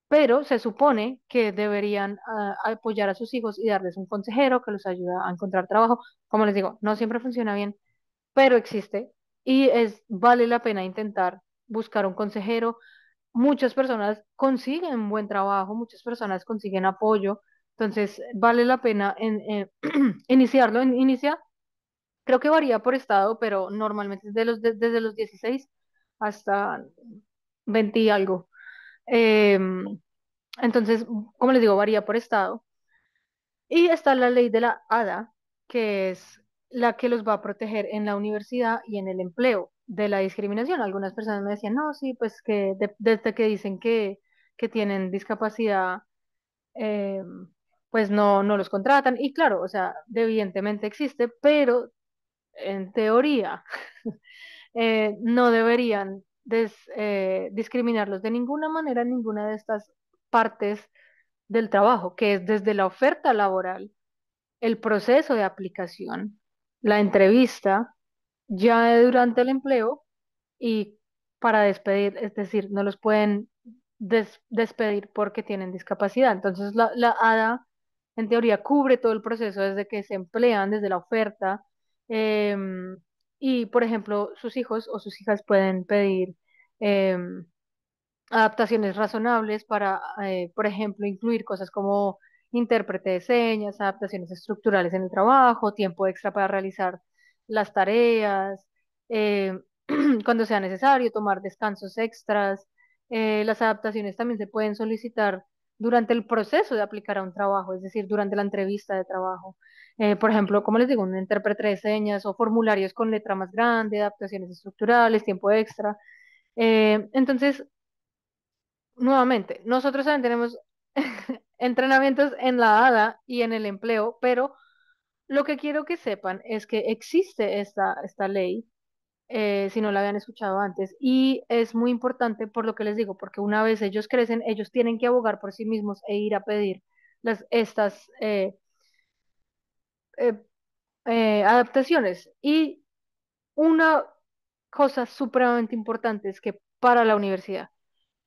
pero se supone que deberían apoyar a sus hijos y darles un consejero que los ayuda a encontrar trabajo. Como les digo, no siempre funciona bien, pero existe y vale la pena intentar buscar un consejero. Muchas personas consiguen un buen trabajo, muchas personas consiguen apoyo, entonces vale la pena iniciarlo. Creo que varía por estado, pero normalmente es desde los 16 hasta 20 y algo. Em, entonces, como les digo, varía por estado. Y está la ley de la ADA, que es la que los va a proteger en la universidad y en el empleo de la discriminación. Algunas personas me decían, no, sí, pues que desde que dicen que tienen discapacidad, eh, pues no los contratan. Y claro, o sea, evidentemente existe, pero en teoría no deberían discriminarlos de ninguna manera en ninguna de estas partes del trabajo, que es desde la oferta laboral, el proceso de aplicación, la entrevista, ya durante el empleo y para despedir, es decir, no los pueden despedir porque tienen discapacidad. Entonces, la ADA, en teoría, cubre todo el proceso desde que se emplean, desde la oferta, em, y, por ejemplo, sus hijos o sus hijas pueden pedir em, adaptaciones razonables para, por ejemplo, incluir cosas como intérprete de señas, adaptaciones estructurales en el trabajo, tiempo extra para realizar las tareas, eh, cuando sea necesario, tomar descansos extras. Las adaptaciones también se pueden solicitar durante el proceso de aplicar a un trabajo, es decir, durante la entrevista de trabajo. Por ejemplo, como les digo, un intérprete de señas o formularios con letra más grande, adaptaciones estructurales, tiempo extra. Entonces, nuevamente, nosotros también tenemos entrenamientos en la ADA y en el empleo, pero lo que quiero que sepan es que existe esta ley, si no la habían escuchado antes, y es muy importante por lo que les digo, porque una vez ellos crecen, ellos tienen que abogar por sí mismos e ir a pedir estas eh, adaptaciones. Y una cosa supremamente importante es que para la universidad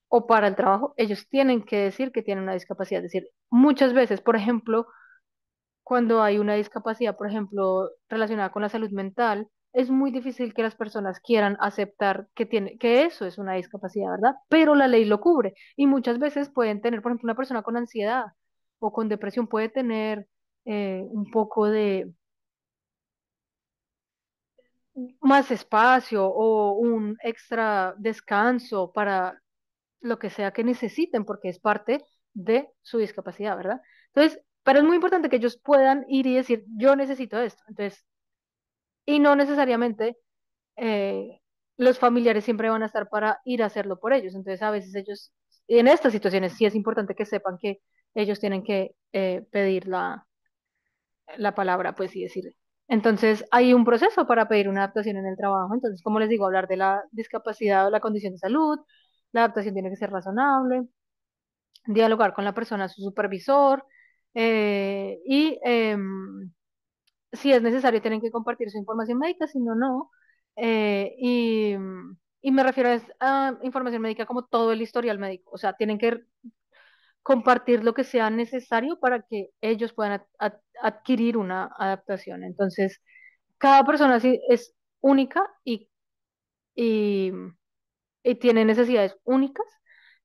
o para el trabajo, ellos tienen que decir que tienen una discapacidad. Es decir, muchas veces, por ejemplo, cuando hay una discapacidad, por ejemplo, relacionada con la salud mental, es muy difícil que las personas quieran aceptar que eso es una discapacidad, ¿verdad? Pero la ley lo cubre y muchas veces pueden tener, por ejemplo, una persona con ansiedad o con depresión puede tener un poco de más espacio o un extra descanso para lo que sea que necesiten, porque es parte de su discapacidad, ¿verdad? Entonces, pero es muy importante que ellos puedan ir y decir, yo necesito esto. Entonces, y no necesariamente eh, los familiares siempre van a estar para ir a hacerlo por ellos. Entonces, a veces ellos, en estas situaciones, sí es importante que sepan que ellos tienen que pedir la palabra, pues, y decir. Entonces, hay un proceso para pedir una adaptación en el trabajo. Entonces, como les digo, hablar de la discapacidad o la condición de salud, la adaptación tiene que ser razonable, dialogar con la persona, su supervisor, y si es necesario tienen que compartir su información médica, si no, no. Y me refiero a información médica como todo el historial médico, o sea, tienen que compartir lo que sea necesario para que ellos puedan adquirir una adaptación. Entonces, cada persona sí es única y, y tiene necesidades únicas,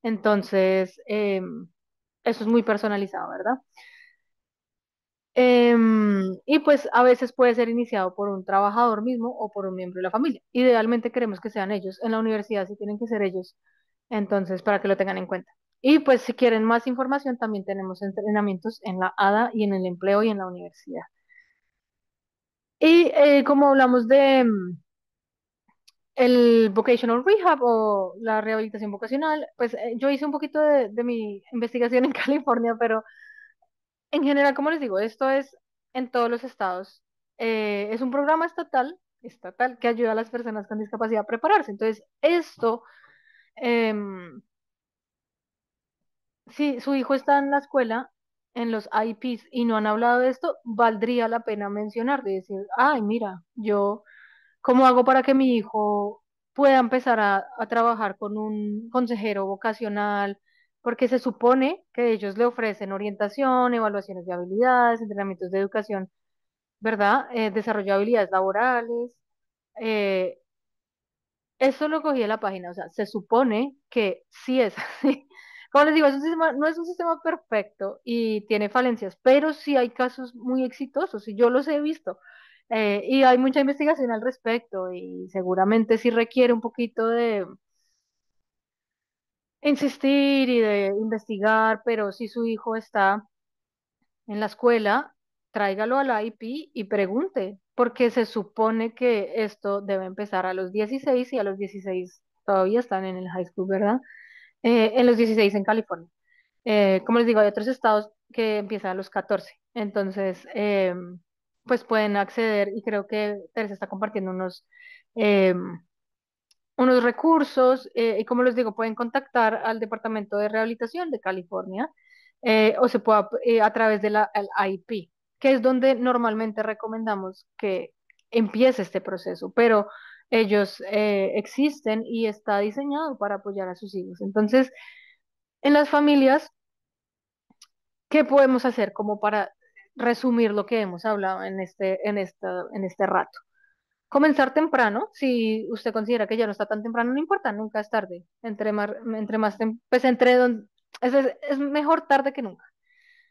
entonces eso es muy personalizado, ¿verdad? Y pues a veces puede ser iniciado por un trabajador mismo o por un miembro de la familia. Idealmente queremos que sean ellos. En la universidad sí tienen que ser ellos. Entonces, para que lo tengan en cuenta. Y pues si quieren más información, también tenemos entrenamientos en la ADA y en el empleo y en la universidad. Y como hablamos de el vocational rehab o la rehabilitación vocacional, pues yo hice un poquito de mi investigación en California, pero en general, como les digo, esto es en todos los estados. Es un programa estatal que ayuda a las personas con discapacidad a prepararse. Entonces, esto, em, si su hijo está en la escuela, en los IPs y no han hablado de esto, valdría la pena mencionar, de decir, ay, mira, yo, ¿cómo hago para que mi hijo pueda empezar a trabajar con un consejero vocacional? Porque se supone que ellos le ofrecen orientación, evaluaciones de habilidades, entrenamientos de educación, ¿verdad? Desarrollo de habilidades laborales. eh, Eso lo cogí de la página, o sea, se supone que sí es así. Como les digo, es un sistema, no es un sistema perfecto y tiene falencias, pero sí hay casos muy exitosos y yo los he visto. Y hay mucha investigación al respecto y seguramente sí requiere un poquito de insistir y de investigar, pero si su hijo está en la escuela, tráigalo al IP y pregunte, porque se supone que esto debe empezar a los 16 y a los 16 todavía están en el high school, ¿verdad? En los 16 en California. Como les digo, hay otros estados que empiezan a los 14. Entonces, pues pueden acceder y creo que Teresa está compartiendo unos recursos y como les digo, pueden contactar al Departamento de Rehabilitación de California o se puede a través de el IP, que es donde normalmente recomendamos que empiece este proceso, pero ellos existen y está diseñado para apoyar a sus hijos. Entonces, en las familias, ¿qué podemos hacer como para resumir lo que hemos hablado en este rato? Comenzar temprano, si usted considera que ya no está tan temprano, no importa, nunca es tarde. Pues es mejor tarde que nunca.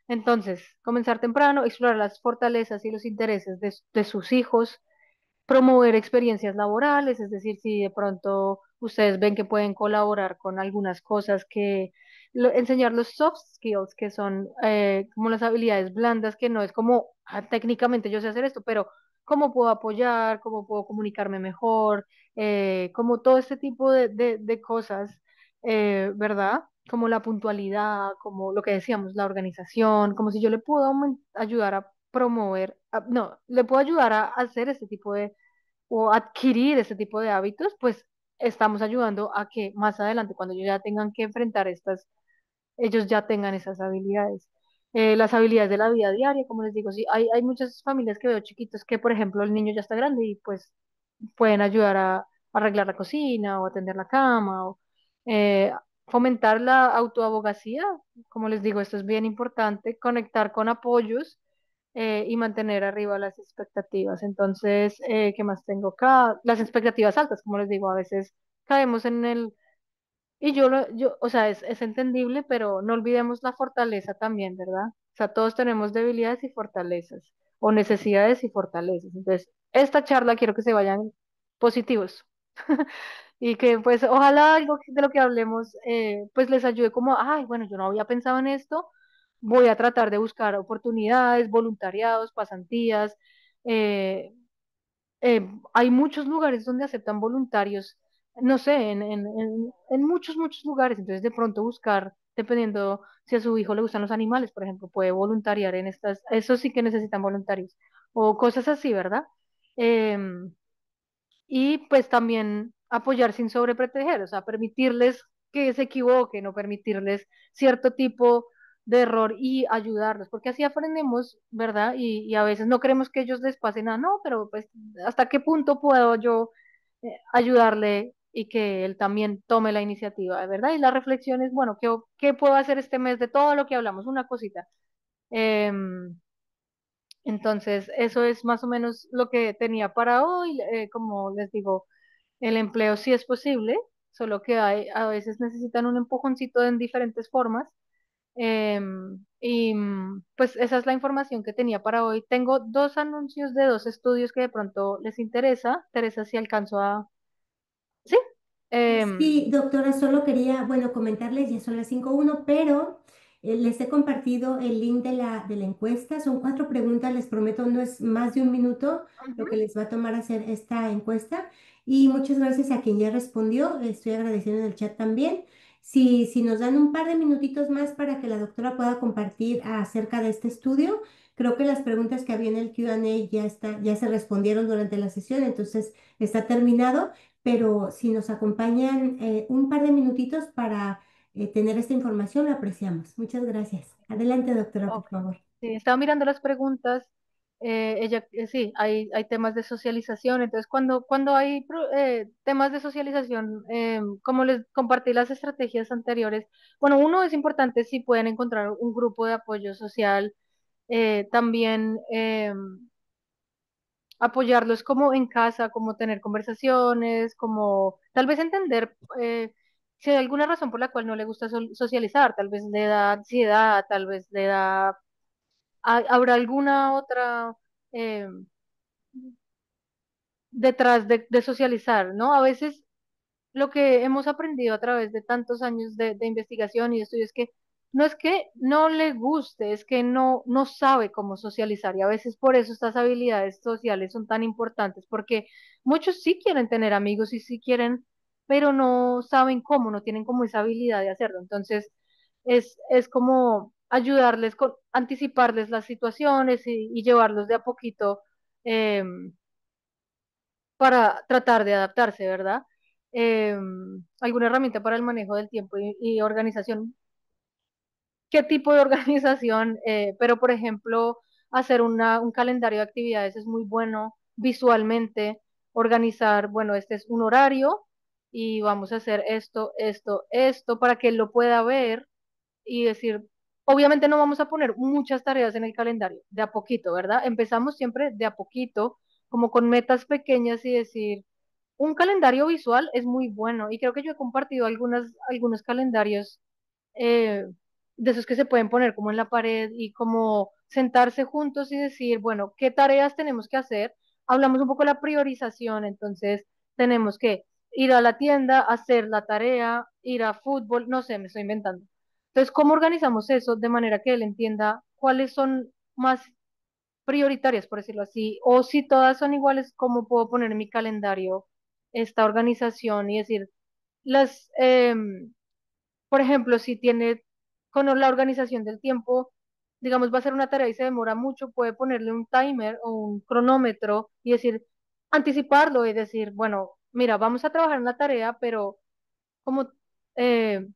Entonces, comenzar temprano, explorar las fortalezas y los intereses de sus hijos, promover experiencias laborales, es decir, si de pronto ustedes ven que pueden colaborar con algunas cosas enseñar los soft skills, que son como las habilidades blandas, que no es como técnicamente yo sé hacer esto, pero cómo puedo apoyar, cómo puedo comunicarme mejor, como todo este tipo de cosas, ¿verdad? Como la puntualidad, como lo que decíamos, la organización, como si yo le puedo ayudar a promover, no, le puedo ayudar a hacer este tipo de o adquirir ese tipo de hábitos, pues estamos ayudando a que más adelante, cuando ellos ya tengan que enfrentar ellos ya tengan esas habilidades. Las habilidades de la vida diaria, como les digo, sí, hay muchas familias que veo chiquitos que, por ejemplo, el niño ya está grande y pues pueden ayudar a arreglar la cocina o atender la cama o eh, fomentar la autoabogacía. Como les digo, esto es bien importante, conectar con apoyos y mantener arriba las expectativas. Entonces, ¿qué más tengo acá? Las expectativas altas, como les digo, a veces caemos en el... Y o sea, es entendible, pero no olvidemos la fortaleza también, ¿verdad? O sea, todos tenemos debilidades y fortalezas, o necesidades y fortalezas. Entonces, esta charla quiero que se vayan positivos. Y que pues ojalá algo de lo que hablemos pues les ayude como, ay, bueno, yo no había pensado en esto, voy a tratar de buscar oportunidades, voluntariados, pasantías. eh, Hay muchos lugares donde aceptan voluntarios, no sé, en muchos lugares, entonces de pronto buscar, dependiendo si a su hijo le gustan los animales, por ejemplo, puede voluntariar en estas, eso sí que necesitan voluntarios, o cosas así, ¿verdad? Em, y pues también apoyar sin sobreproteger, o sea, permitirles que se equivoquen o permitirles cierto tipo de error y ayudarlos, porque así aprendemos, ¿verdad? Y a veces no queremos que ellos les pase nada, no, pero pues hasta qué punto puedo yo ayudarle y que él también tome la iniciativa, ¿verdad? Y la reflexión es, bueno, ¿qué puedo hacer este mes de todo lo que hablamos? Una cosita. Entonces, eso es más o menos lo que tenía para hoy. Como les digo, el empleo sí es posible, solo que a veces necesitan un empujoncito en diferentes formas. Pues esa es la información que tenía para hoy. Tengo dos anuncios de dos estudios que de pronto les interesa. Teresa, si alcanzo a... Sí. Em, Sí, doctora, solo quería, bueno, comentarles, ya son las 5:01, pero les he compartido el link de la encuesta. Son 4 preguntas, les prometo, no es más de un minuto lo ujú. que les va a tomar hacer esta encuesta. Y muchas gracias a quien ya respondió, estoy agradeciendo en el chat también. Si nos dan un par de minutitos más para que la doctora pueda compartir acerca de este estudio, creo que las preguntas que había en el Q&A ya se respondieron durante la sesión, entonces está terminado, pero si nos acompañan un par de minutitos para tener esta información, lo apreciamos. Muchas gracias. Adelante, doctora, por Ok. favor. Sí, estaba mirando las preguntas. Sí, hay temas de socialización. Entonces, cuando hay temas de socialización, como les compartí las estrategias anteriores, bueno, uno es importante si pueden encontrar un grupo de apoyo social, también apoyarlos como en casa, como tener conversaciones, como tal vez entender si hay alguna razón por la cual no le gusta socializar, tal vez le da ansiedad, tal vez le da ¿habrá alguna otra eh, detrás de socializar, ¿no? A veces lo que hemos aprendido a través de tantos años de investigación y de estudio es que no es que no le guste, es que no sabe cómo socializar y a veces por eso estas habilidades sociales son tan importantes, porque muchos sí quieren tener amigos y sí quieren, pero no saben cómo, no tienen como esa habilidad de hacerlo. Entonces, es como ayudarles, anticiparles las situaciones y llevarlos de a poquito para tratar de adaptarse, ¿verdad? Alguna herramienta para el manejo del tiempo y organización. ¿Qué tipo de organización? Pero, por ejemplo, hacer un calendario de actividades es muy bueno visualmente, organizar, bueno, este es un horario y vamos a hacer esto, para que él lo pueda ver y decir, obviamente no vamos a poner muchas tareas en el calendario, de a poquito, ¿verdad? Empezamos siempre de a poquito como con metas pequeñas y decir, un calendario visual es muy bueno y creo que yo he compartido algunos calendarios eh, de esos que se pueden poner como en la pared y como sentarse juntos y decir, bueno, ¿qué tareas tenemos que hacer? Hablamos un poco de la priorización, entonces tenemos que ir a la tienda, hacer la tarea, ir a fútbol, no sé, me estoy inventando. Entonces, ¿cómo organizamos eso de manera que él entienda cuáles son más prioritarias, por decirlo así? O si todas son iguales, ¿cómo puedo poner en mi calendario esta organización y decir, las, por ejemplo, si tiene con la organización del tiempo, digamos, va a ser una tarea y se demora mucho, puede ponerle un timer o un cronómetro y decir, anticiparlo y decir, bueno, mira, vamos a trabajar en la tarea, pero como eh,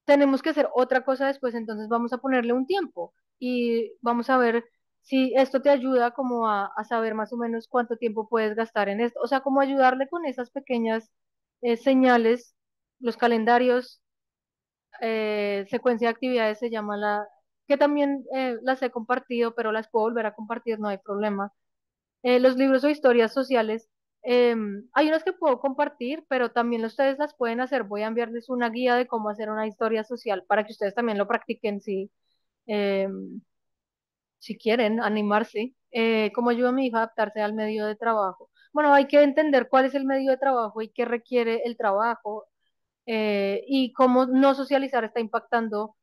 tenemos que hacer otra cosa después, entonces vamos a ponerle un tiempo y vamos a ver si esto te ayuda como a saber más o menos cuánto tiempo puedes gastar en esto, o sea, como ayudarle con esas pequeñas señales, los calendarios, secuencia de actividades se llama que también las he compartido, pero las puedo volver a compartir, no hay problema. Los libros o historias sociales, hay unas que puedo compartir, pero también ustedes las pueden hacer. Voy a enviarles una guía de cómo hacer una historia social para que ustedes también lo practiquen em, si quieren animarse. Cómo ayuda a mi hija a adaptarse al medio de trabajo. Bueno, hay que entender cuál es el medio de trabajo y qué requiere el trabajo y cómo no socializar está impactando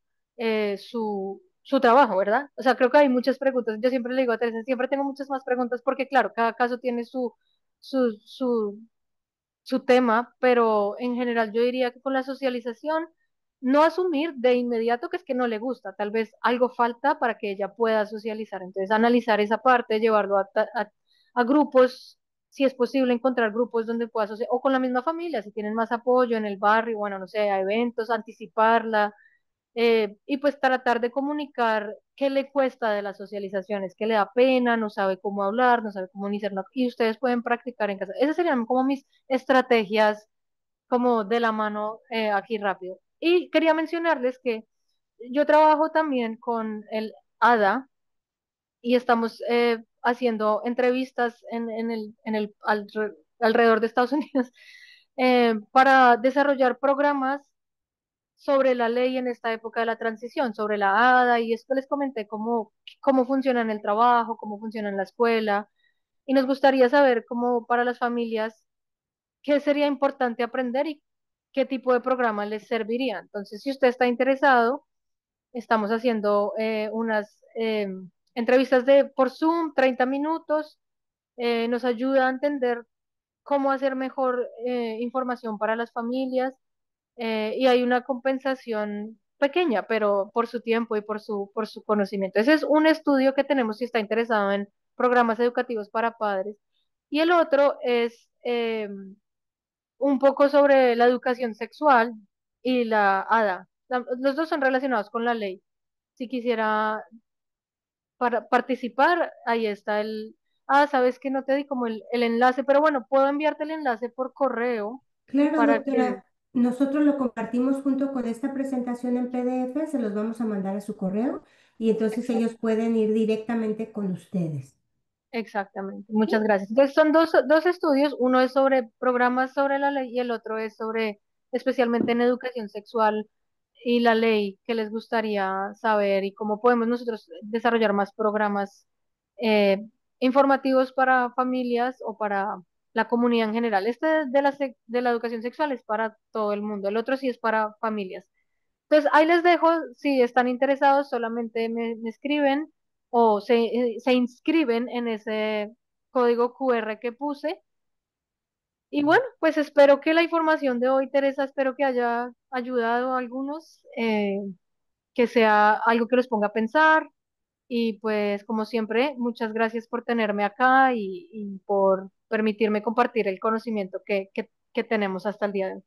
su trabajo, ¿verdad? O sea, creo que hay muchas preguntas. Yo siempre le digo a Teresa, siempre tengo muchas más preguntas porque, claro, cada caso tiene su, su, su tema, pero en general yo diría que con la socialización, no asumir de inmediato que es que no le gusta, tal vez algo falta para que ella pueda socializar. Entonces, analizar esa parte, llevarlo a grupos, si es posible encontrar grupos donde pueda asociar, o con la misma familia, si tienen más apoyo en el barrio, bueno, no sé, a eventos, anticiparla, y pues tratar de comunicar qué le cuesta de las socializaciones, que le da pena, no sabe cómo hablar, no sabe cómo iniciar, y ustedes pueden practicar en casa. Esas serían como mis estrategias como de la mano aquí rápido. Y quería mencionarles que yo trabajo también con el ADA y estamos haciendo entrevistas alrededor de Estados Unidos para desarrollar programas sobre la ley en esta época de la transición, sobre la ADA, y esto les comenté cómo funciona en el trabajo, cómo funciona en la escuela, y nos gustaría saber cómo para las familias, qué sería importante aprender y qué tipo de programa les serviría. Entonces, si usted está interesado, estamos haciendo unas entrevistas por Zoom, 30 minutos, nos ayuda a entender cómo hacer mejor información para las familias y hay una compensación pequeña, pero por su tiempo y por su conocimiento. Ese es un estudio que tenemos si está interesado en programas educativos para padres. Y el otro es un poco sobre la educación sexual y la ADA. Los dos son relacionados con la ley. Si quisiera participar, ahí está sabes que no te di como el enlace, pero bueno, puedo enviarte el enlace por correo Claro, para que, doctora, nosotros lo compartimos junto con esta presentación en PDF, se los vamos a mandar a su correo y entonces ellos pueden ir directamente con ustedes. exactamente, ¿Sí? muchas gracias. Entonces son dos estudios, uno es sobre programas sobre la ley y el otro es sobre, especialmente en educación sexual y la ley, que les gustaría saber y cómo podemos nosotros desarrollar más programas eh, informativos para familias o para la comunidad en general. Este de la educación sexual es para todo el mundo, el otro sí es para familias. Entonces, ahí les dejo, si están interesados, solamente me escriben o se inscriben en ese código QR que puse. Y bueno, pues espero que la información de hoy, Teresa, espero que haya ayudado a algunos, que sea algo que los ponga a pensar. Y pues, como siempre, muchas gracias por tenerme acá y por permitirme compartir el conocimiento que tenemos hasta el día de hoy.